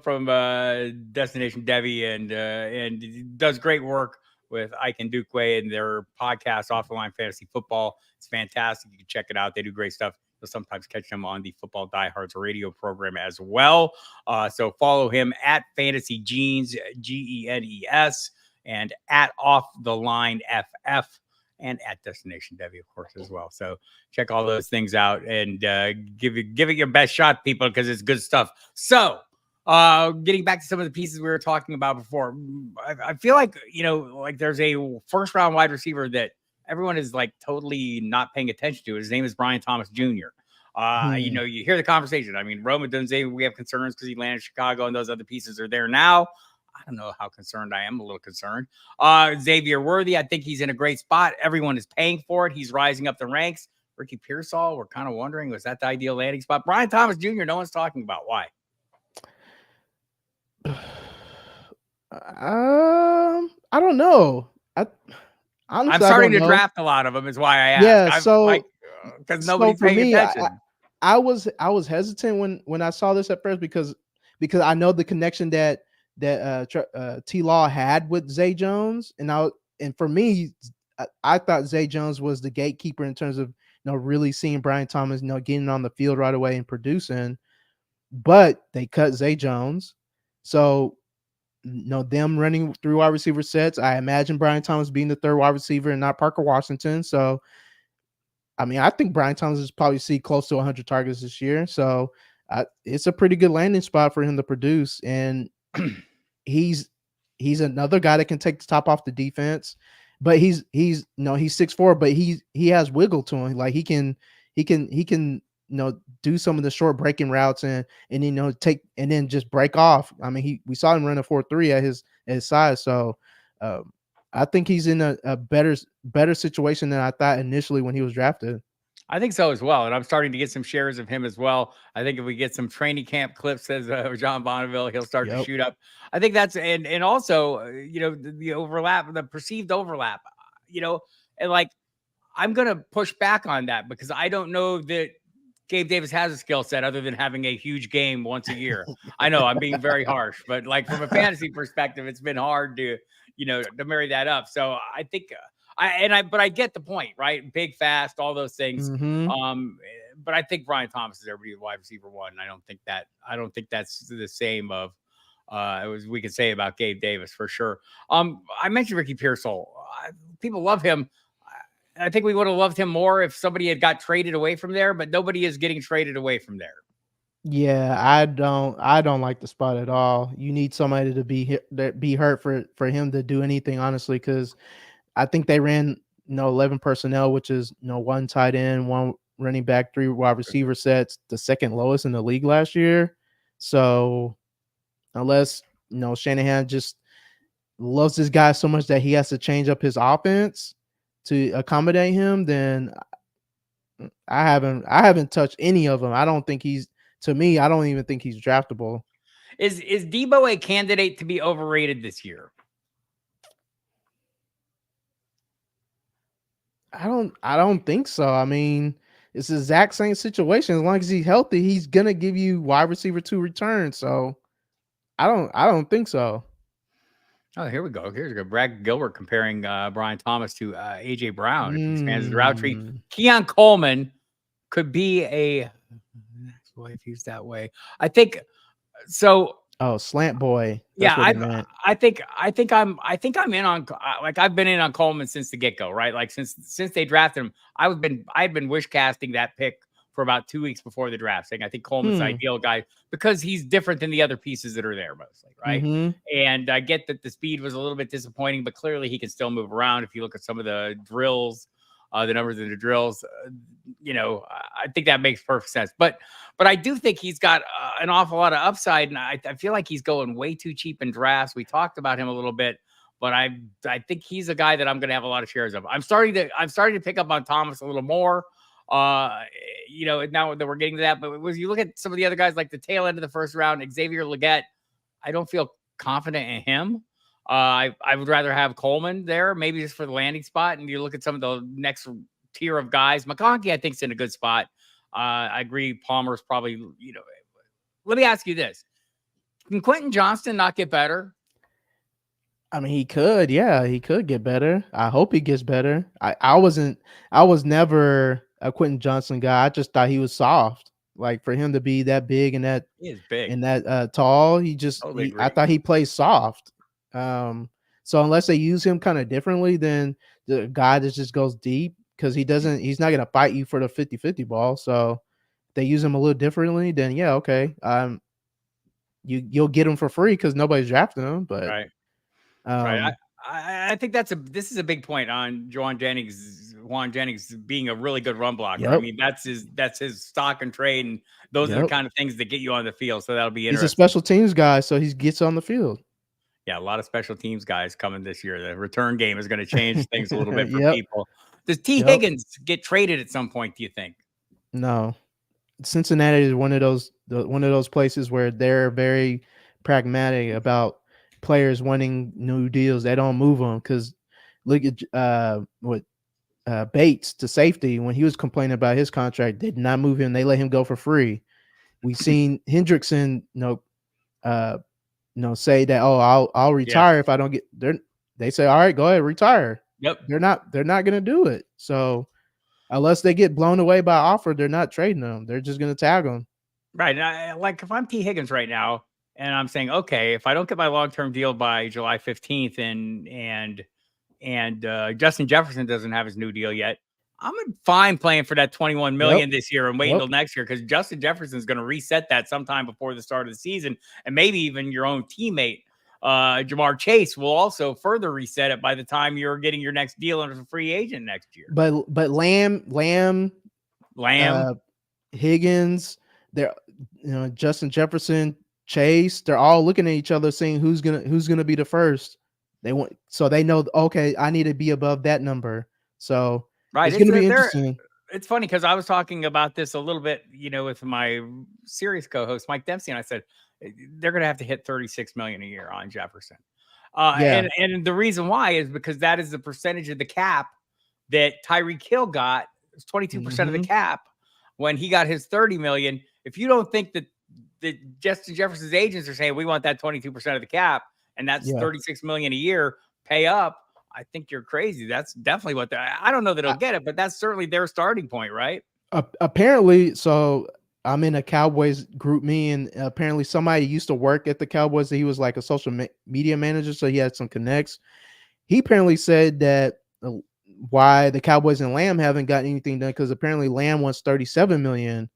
From DestinationDevy and does great work with Ike and Dukeway and their podcast, Off the Line Fantasy Football. It's fantastic. You can check it out. They do great stuff. You'll sometimes catch them on the Football Diehards radio program as well. So follow him at Fantasy Genes, GENES, and at Off the Line FF. And at DestinationDevy, of course, as well. So check all those things out and give it your best shot, people, because it's good stuff. So getting back to some of the pieces we were talking about before, I feel like, like there's a first round wide receiver that everyone is like totally not paying attention to. His name is Brian Thomas Jr. You hear the conversation. I mean, Roma doesn't say we have concerns because he landed in Chicago and those other pieces are there now. I don't know how concerned I am. A little concerned. Xavier Worthy, I think he's in a great spot. Everyone is paying for it. He's rising up the ranks. Ricky Pearsall, we're kind of wondering, was that the ideal landing spot? Brian Thomas Jr., no one's talking about. Why? I don't know. Honestly, I'm starting to draft a lot of them, is why I asked. Yeah, so because nobody's paying attention. I was hesitant when I saw this at first because I know the connection that T Law had with Zay Jones, and for me, I thought Zay Jones was the gatekeeper in terms of really seeing Brian Thomas getting on the field right away and producing, but they cut Zay Jones, so them running through wide receiver sets. I imagine Brian Thomas being the third wide receiver and not Parker Washington. So, I mean, I think Brian Thomas is probably see close to 100 targets this year. So, it's a pretty good landing spot for him to produce, and he's another guy that can take the top off the defense. But he's 6'4", but he has wiggle to him. Like he can do some of the short breaking routes and take and then just break off. I mean, we saw him run a 4.3 at his size. So I think he's in a better situation than I thought initially when he was drafted. I think so as well. And I'm starting to get some shares of him as well. I think if we get some training camp clips as John Bonneville, he'll start to shoot up. I think that's, and also, the overlap, the perceived overlap, and like, I'm going to push back on that because I don't know that Gabe Davis has a skill set other than having a huge game once a year. I know I'm being very harsh, but like from a fantasy perspective, it's been hard to marry that up. So I think, but I get the point, right? Big, fast, all those things. But I think Brian Thomas is everybody's wide receiver one. I don't think that's the same of as we could say about Gabe Davis for sure. I mentioned Ricky Pearsall. People love him. I think we would have loved him more if somebody had got traded away from there, but nobody is getting traded away from there. Yeah, I don't like the spot at all. You need somebody to be hurt for him to do anything, honestly, because I think they ran 11 personnel, which is one tight end, one running back, 3 wide receiver sets, the second lowest in the league last year. So unless Shanahan just loves this guy so much that he has to change up his offense to accommodate him, then I haven't touched any of them. I don't even think he's draftable. Is Debo a candidate to be overrated this year? I don't think so. I mean, it's the exact same situation. As long as he's healthy, he's gonna give you wide receiver 2 returns. So I don't think so. Oh, here we go. Here's a Brad Gilbert comparing Brian Thomas to AJ Brown. If he expands the route tree, Keon Coleman could be a boy if he's that way. I think so. Oh, slant boy. That's I think I'm in on, like, I've been in on Coleman since the get go, right? Like since they drafted him, I've been wish casting that pick for about 2 weeks before the draft, saying I think Coleman's the ideal guy because he's different than the other pieces that are there mostly, right? And I get that the speed was a little bit disappointing, but clearly he can still move around. If you look at some of the drills, the numbers in the drills, I think that makes perfect sense. But I do think he's got an awful lot of upside, and I feel like he's going way too cheap in drafts. We talked about him a little bit, but I think he's a guy that I'm going to have a lot of shares of. I'm starting to pick up on Thomas a little more. Now that we're getting to that, but when you look at some of the other guys, like the tail end of the first round, Xavier Legette, I don't feel confident in him. I would rather have Coleman there, maybe just for the landing spot. And you look at some of the next tier of guys. McConkey, I think, is in a good spot. I agree. Palmer's probably, let me ask you this. Can Quentin Johnston not get better? I mean, he could. Yeah, he could get better. I hope he gets better. I was never a Quentin Johnston guy. I just thought he was soft. Like, for him to be that big and that he is big and that tall, I thought he plays soft. So unless they use him kind of differently than the guy that just goes deep, because he's not going to fight you for the 50-50 ball. So if they use him a little differently, then yeah, okay. You'll get him for free because nobody's drafting him. But right. Right. I think this is a big point on Juwan Jennings being a really good run blocker. Yep. I mean, that's his stock and trade, and those are the kind of things that get you on the field. So that'll be interesting. He's a special teams guy, so he gets on the field. Yeah, a lot of special teams guys coming this year. The return game is going to change things a little bit for people. Does T. Higgins get traded at some point, do you think? No. Cincinnati is one of those places where they're very pragmatic about players wanting new deals. They don't move them, because look at Bates to safety. When he was complaining about his contract, they did not move him. They let him go for free. We've seen Hendrickson, say that, I'll retire if I don't get there. They say, all right, go ahead, retire. Yep. They're not going to do it. So unless they get blown away by offer, they're not trading them. They're just going to tag them. Right. And like, if I'm T. Higgins right now, and I'm saying, okay, if I don't get my long-term deal by July 15th and Justin Jefferson doesn't have his new deal yet, I'm fine playing for that $21 million this year and waiting until next year, because Justin Jefferson is going to reset that sometime before the start of the season. And maybe even your own teammate, Jamar Chase, will also further reset it by the time you're getting your next deal as a free agent next year. But Lamb, Higgins, they're Justin Jefferson, Chase, they're all looking at each other saying who's gonna be the first. They know, okay, I need to be above that number. So Right. it's gonna be interesting. It's funny because I was talking about this a little bit, with my serious co-host Mike Dempsey, and I said they're going to have to hit 36 million a year on Jefferson. Yeah. And the reason why is because that is the percentage of the cap that Tyreek Hill got. It was 22% of the cap when he got his 30 million. If you don't think that Justin Jefferson's agents are saying we want that 22% of the cap, and that's 36 million a year, pay up, I think you're crazy. That's definitely what I don't know that he'll get it, but that's certainly their starting point, right? Apparently, so I'm in a Cowboys group me, and apparently somebody used to work at the Cowboys. He was like a social media manager, so he had some connects. He apparently said that why the Cowboys and Lamb haven't got anything done, because apparently Lamb wants 37 million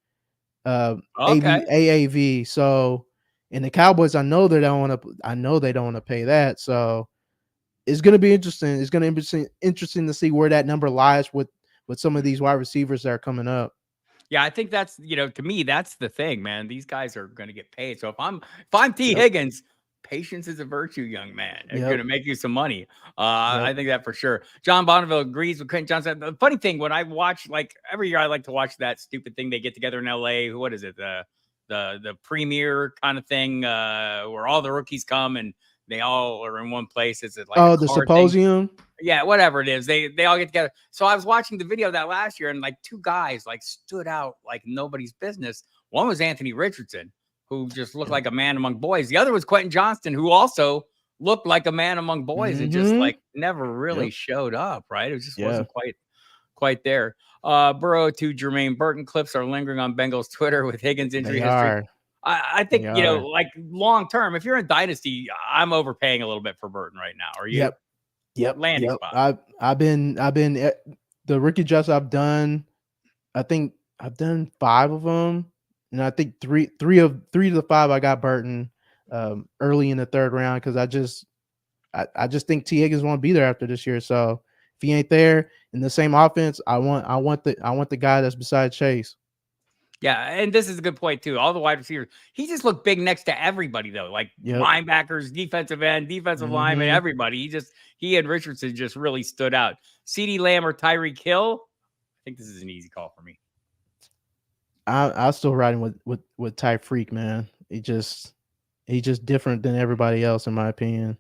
AAV. So, and the Cowboys, I know they don't want to pay that. So it's going to be interesting. It's going to be interesting to see where that number lies with some of these wide receivers that are coming up. Yeah, I think that's, to me, that's the thing, man. These guys are going to get paid. So if I'm T. Higgins, patience is a virtue, young man. It's going to make you some money. I think that for sure. John Bonneville agrees with Quentin Johnson. The funny thing, when I watch, like every year, I like to watch that stupid thing they get together in LA. What is it? The premiere kind of thing where all the rookies come and they all are in one place. Is it like the symposium? Thing? Yeah, whatever it is. They all get together. So I was watching the video of that last year, and like two guys like stood out like nobody's business. One was Anthony Richardson, who just looked like a man among boys. The other was Quentin Johnston, who also looked like a man among boys and just like never really showed up, right? It just wasn't quite there. Burrow to Jermaine Burton clips are lingering on Bengals Twitter with Higgins injury history. I think, like long term, if you're in Dynasty, I'm overpaying a little bit for Burton right now. Are you? Yep. Landing spot. I've been the rookie drafts I've done. I think I've done 5 of them, and I think three of the 5 I got Burton early in the 3rd round, because I just think T. Higgins won't be there after this year. So if he ain't there in the same offense, I want the guy that's beside Chase. Yeah, and this is a good point too. All the wide receivers, he just looked big next to everybody though, like linebackers, defensive end, defensive lineman, everybody. He and Richardson just really stood out. CeeDee Lamb or Tyreek Hill, I think this is an easy call for me. I'm still riding with Ty Freak, man. He's just different than everybody else, in my opinion.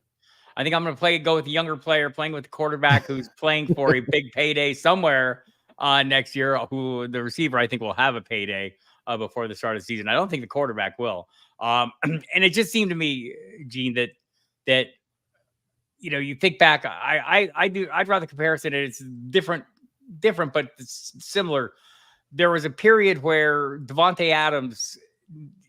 I think I'm going to go with the younger player, playing with the quarterback who's playing for a big payday somewhere next year. Who the receiver I think will have a payday before the start of the season. I don't think the quarterback will. And it just seemed to me, Gene, that you think back. I draw the comparison, and it's different, but it's similar. There was a period where Devontae Adams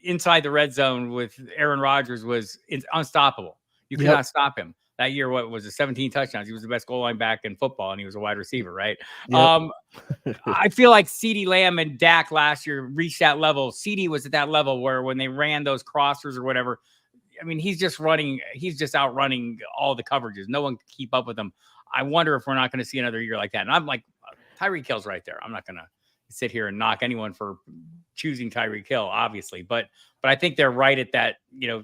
inside the red zone with Aaron Rodgers was unstoppable. You could not stop him. That year, what was it, 17 touchdowns? He was the best goal line back in football, and he was a wide receiver, right? I feel like CeeDee Lamb and Dak last year reached that level. CeeDee was at that level where when they ran those crossers or whatever, I mean, he's just outrunning all the coverages. No one can keep up with him. I wonder if we're not going to see another year like that. And I'm like, Tyreek Hill's right there. I'm not going to sit here and knock anyone for choosing Tyreek Hill, obviously, but I think they're right at that.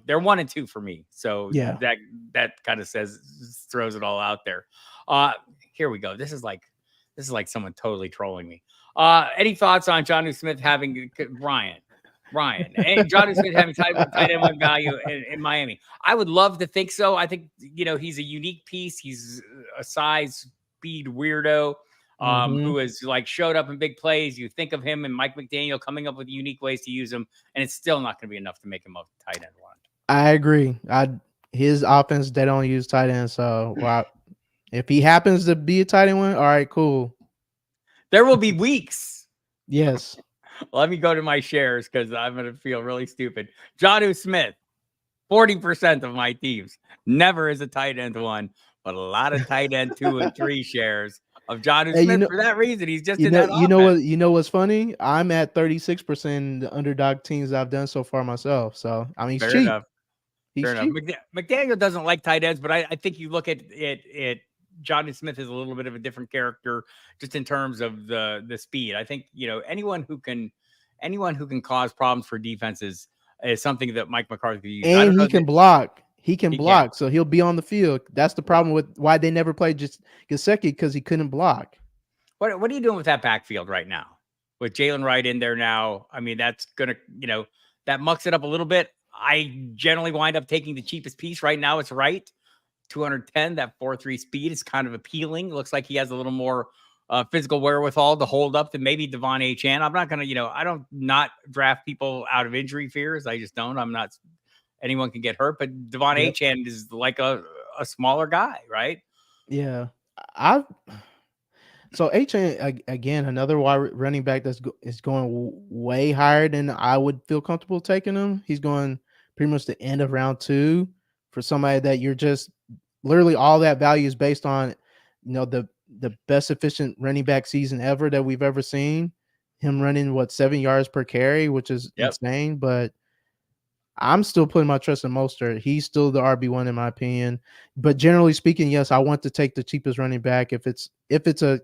They're 1 and 2 for me. So that kind of throws it all out there. Here we go. This is like someone totally trolling me. Any thoughts on Jonnu Smith having Ryan and Jonnu Smith having tight end 1 value in Miami? I would love to think so. I think, he's a unique piece. He's a size speed weirdo. Who has showed up in big plays. You think of him and Mike McDaniel coming up with unique ways to use him, and it's still not going to be enough to make him a tight end 1. I agree. His offense, they don't use tight ends, so if he happens to be a tight end 1, all right, cool. There will be weeks. Yes. Let me go to my shares because I'm going to feel really stupid. Jonnu Smith, 40% of my teams, never is a tight end 1, but a lot of tight end 2 and 3 shares of Jonnu Smith for that reason. He's just in that offense. You know what's funny? I'm at 36% in the underdog teams I've done so far myself. So I mean, he's cheap. He's cheap. McDaniel doesn't like tight ends, but I think you look at it. Jonnu Smith is a little bit of a different character, just in terms of the speed. I think anyone who can anyone who can cause problems for defenses is something that Mike McCarthy used. I And don't know he that can block. He can he can. block, so he'll be on the field. That's the problem with why they never played just Gesicki, because he couldn't block. What are you doing with that backfield right now? With Jalen Wright in there now, I mean, that's gonna, that mucks it up a little bit. I generally wind up taking the cheapest piece right now. It's Wright, 210. That 4.3 speed is kind of appealing. Looks like he has a little more physical wherewithal to hold up than maybe Devon Achane. I'm not gonna, I don't not draft people out of injury fears. I just don't. I'm not. Anyone can get hurt, but Devon Yep. Achane is like a smaller guy, right? Yeah. I So HN again, another wide running back is going way higher than I would feel comfortable taking him. He's going pretty much the end of round 2 for somebody that you're just literally all that value is based on, the best efficient running back season ever that we've ever seen. Him running 7 yards per carry, which is insane. But I'm still putting my trust in Mostert. He's still the RB1 in my opinion. But generally speaking, yes, I want to take the cheapest running back if it's a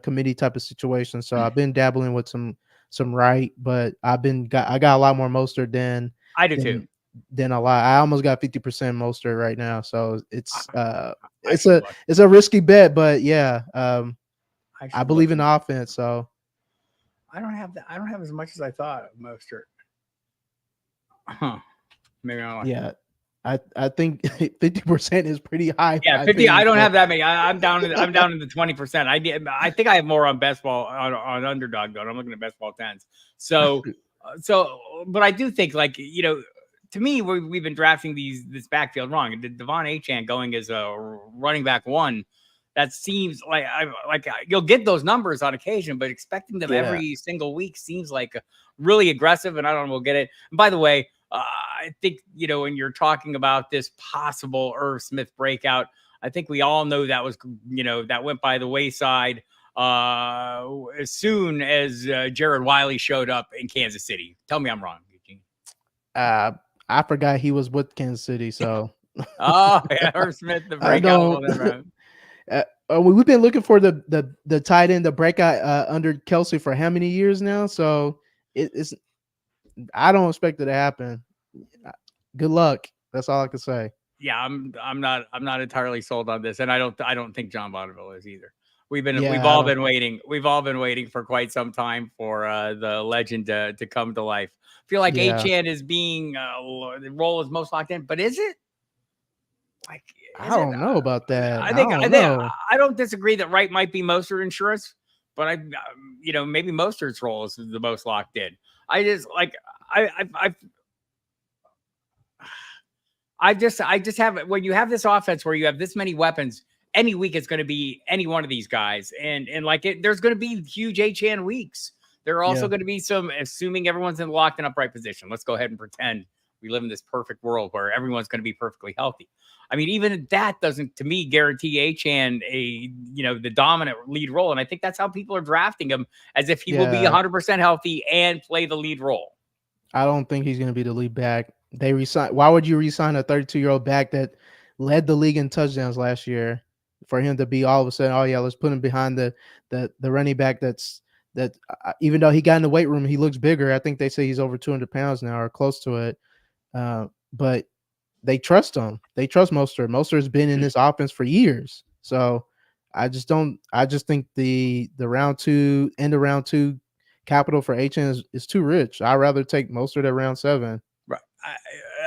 committee type of situation. So I've been dabbling with some Wright, but I got a lot more Mostert than I do too. Than a lot. I almost got 50% Mostert right now. So it's it's a risky bet, but yeah, I believe in the offense. So I don't have as much as I thought of Mostert. Huh. Maybe I don't. Yeah. I think 50% is pretty high. Yeah, 50. I don't have that many. I'm down in the 20%. I think I have more on best ball on underdog though. I'm looking at best ball 10s. So but I do think to me we've been drafting this backfield wrong. Devon Achane going as a running back 1. That seems like you'll get those numbers on occasion, but expecting them every single week seems like really aggressive. And I don't know, we'll get it. And by the way, I think, when you're talking about this possible Irv Smith breakout, I think we all know that was, that went by the wayside as soon as Jared Wiley showed up in Kansas City. Tell me I'm wrong, Eugene. I forgot he was with Kansas City. So, yeah, Irv Smith, the breakout. We've been looking for the tight end, the breakout under Kelsey for how many years now? So it's I don't expect it to happen. Good luck. That's all I can say. Yeah, I'm not entirely sold on this, and I don't think John Bonneville is either. We've all been waiting. We've all been waiting for quite some time for the legend to come to life. I feel like Achane is being the role is most locked in, but is it? I don't know about that. I don't disagree that Wright might be Mostert insurance, but maybe Mostert's role is the most locked in. I just have, when you have this offense where you have this many weapons, any week it's going to be any one of these guys, and there's going to be huge Achane weeks. There are also going to be some, assuming everyone's in the locked and upright position. Let's go ahead and pretend we live in this perfect world where everyone's going to be perfectly healthy. I mean, even that doesn't, to me, guarantee Achane the dominant lead role. And I think that's how people are drafting him, as if he will be 100% healthy and play the lead role. I don't think he's going to be the lead back. Why would you resign a 32-year-old back that led the league in touchdowns last year for him to be all of a sudden, oh yeah, let's put him behind the running back that even though he got in the weight room, he looks bigger. I think they say he's over 200 pounds now or close to it. But they trust him. They trust Mostert. Mostert's been in this offense for years. So I just think the round 2 end of round 2 capital for Achane is too rich. I'd rather take Mostert at round 7. Right.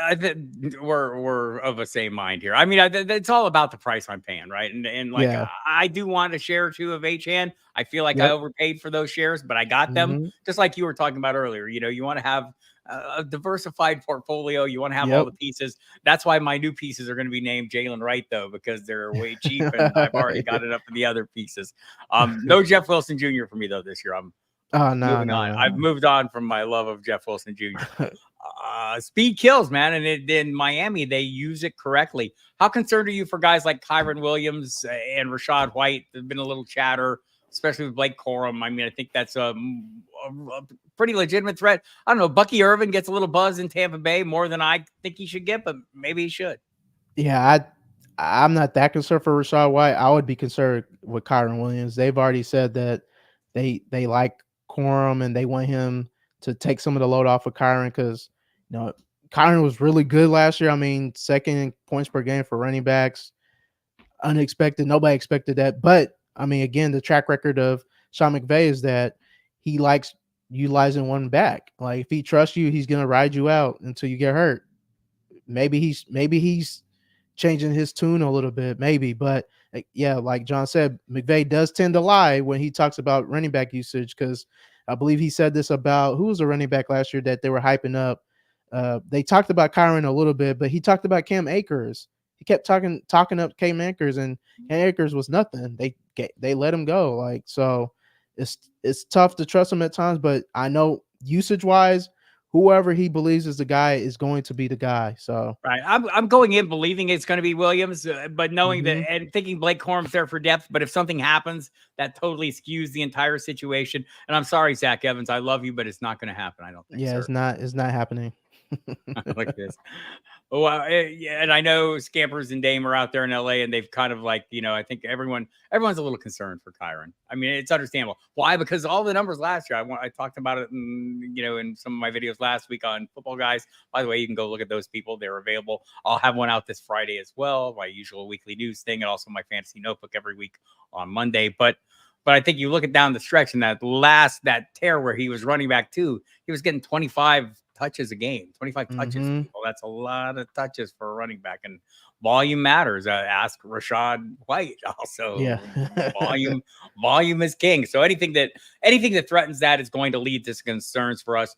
I think we're of the same mind here. I mean, it's all about the price I'm paying, right? And I do want a share or two of Achane. I feel like I overpaid for those shares, but I got them. Just like you were talking about earlier. You want to have a diversified portfolio. You want to have all the pieces. That's why my new pieces are going to be named Jalen Wright, though, because they're way cheap, and I've already got enough of the other pieces. No Jeff Wilson Jr. for me though this year. Moving on. I've moved on from my love of Jeff Wilson Jr. Speed kills, man, and in Miami they use it correctly. How concerned are you for guys like Kyron Williams and Rachaad White? There's been a little chatter, especially with Blake Corum. I mean, I think that's a pretty legitimate threat. I don't know. Bucky Irvin gets a little buzz in Tampa Bay more than I think he should get, but maybe he should. Yeah, I'm not that concerned for Rachaad White. I would be concerned with Kyron Williams. They've already said that they like Corum and they want him to take some of the load off of Kyron, because Kyron was really good last year. I mean, second in points per game for running backs. Unexpected. Nobody expected that. But I mean, again, the track record of Sean McVay is that he likes utilizing one back. Like, if he trusts you, he's gonna ride you out until you get hurt. Maybe he's changing his tune a little bit, maybe. But yeah, like John said, McVay does tend to lie when he talks about running back usage, because I believe he said this about who was a running back last year that they were hyping up. They talked about Kyron a little bit, but he talked about Cam Akers. He kept talking up Cam Akers, and Cam Akers was nothing. They let him go. Like, so it's tough to trust him at times, but I know usage wise, whoever he believes is the guy is going to be the guy. So right, I'm going in believing it's going to be Williams, but knowing that and thinking Blake Corum's there for depth. But if something happens, that totally skews the entire situation. And I'm sorry, Zach Evans, I love you, but it's not going to happen. I don't think. Yeah, sir. it's not happening. Like this. Oh, yeah, and I know Scampers and Dame are out there in LA, and they've kind of like, I think everyone's a little concerned for Kyron. I mean, it's understandable. Why? Because all the numbers last year, I talked about it, in some of my videos last week on Football Guys. By the way, you can go look at those people; they're available. I'll have one out this Friday as well, my usual weekly news thing, and also my fantasy notebook every week on Monday. But I think you look at down the stretch, and that tear where he was running back too, he was getting 25 touches a game, 25 touches. People. That's a lot of touches for a running back, and volume matters. Ask Rashad White also. Yeah. volume is king. So anything that threatens that is going to lead to concerns for us.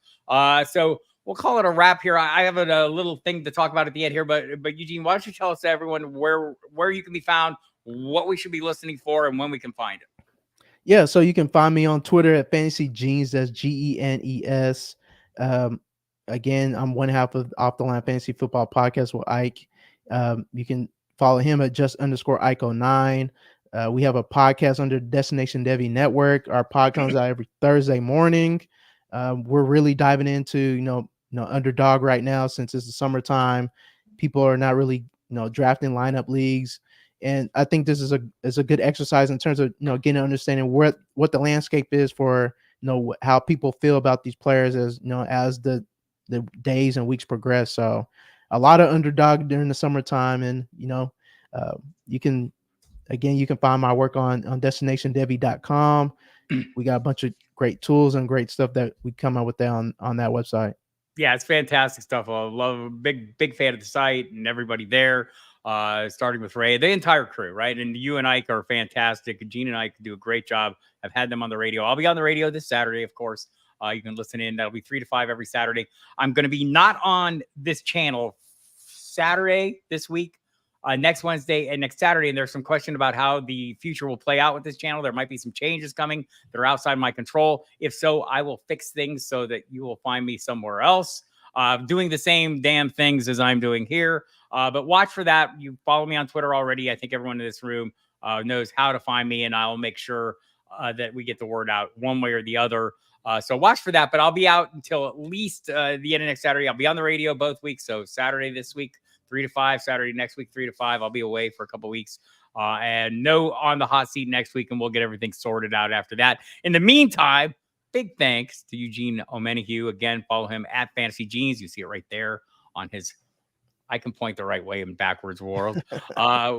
So we'll call it a wrap here. I have a little thing to talk about at the end here, but Eugene, why don't you tell us, everyone, where you can be found, what we should be listening for, and when we can find it. Yeah, so you can find me on Twitter at Fantasy Genes. That's GENES. Again, I'm one half of Off the Line Fantasy Football Podcast with Ike. You can follow him at @just_Ike09. We have a podcast under Destination Devy Network. Our pod comes out every Thursday morning. We're really diving into underdog right now, since it's the summertime. People are not really drafting lineup leagues. And I think this is a good exercise in terms of getting an understanding what the landscape is for how people feel about these players as the days and weeks progress. So a lot of underdog during the summertime, and you can find my work on DestinationDevy.com. We got a bunch of great tools and great stuff that we come out with there on that website. Yeah, it's fantastic stuff. I love, big fan of the site and everybody there. Starting with Ray, the entire crew, right? And you and Ike are fantastic. Gene and Ike do a great job. I've had them on the radio. I'll be on the radio this Saturday, of course. You can listen in. That'll be 3 to 5 every Saturday. I'm going to be not on this channel Saturday this week, next Wednesday, and next Saturday. And there's some question about how the future will play out with this channel. There might be some changes coming that are outside my control. If so, I will fix things so that you will find me somewhere else, doing the same damn things as I'm doing here. But watch for that. You follow me on Twitter already. I think everyone in this room knows how to find me, and I'll make sure that we get the word out one way or the other. So watch for that, but I'll be out until at least the end of next Saturday. I'll be on the radio both weeks. So Saturday this week, 3 to 5, Saturday next week, 3 to 5. I'll be away for a couple weeks, and no on the hot seat next week, and we'll get everything sorted out after that. In the meantime, big thanks to Eugene Omenihu. Again, follow him at Fantasy Genes. You see it right there on his, I can point the right way in backwards world.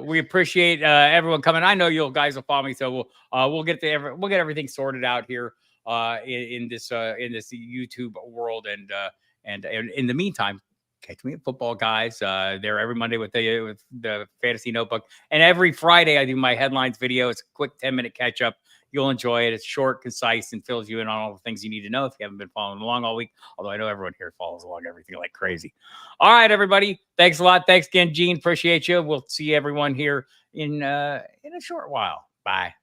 We appreciate everyone coming. I know you guys will follow me, so we'll get everything sorted out here in this YouTube world. And in the meantime, catch me at Football Guys. They're every Monday with the Fantasy Notebook, and every Friday I do my headlines video. It's a quick 10-minute catch up. You'll enjoy it. It's short, concise, and fills you in on all the things you need to know if you haven't been following along all week. Although I know everyone here follows along everything like crazy. All right, everybody. Thanks a lot. Thanks again, Gene. Appreciate you. We'll see everyone here in a short while. Bye.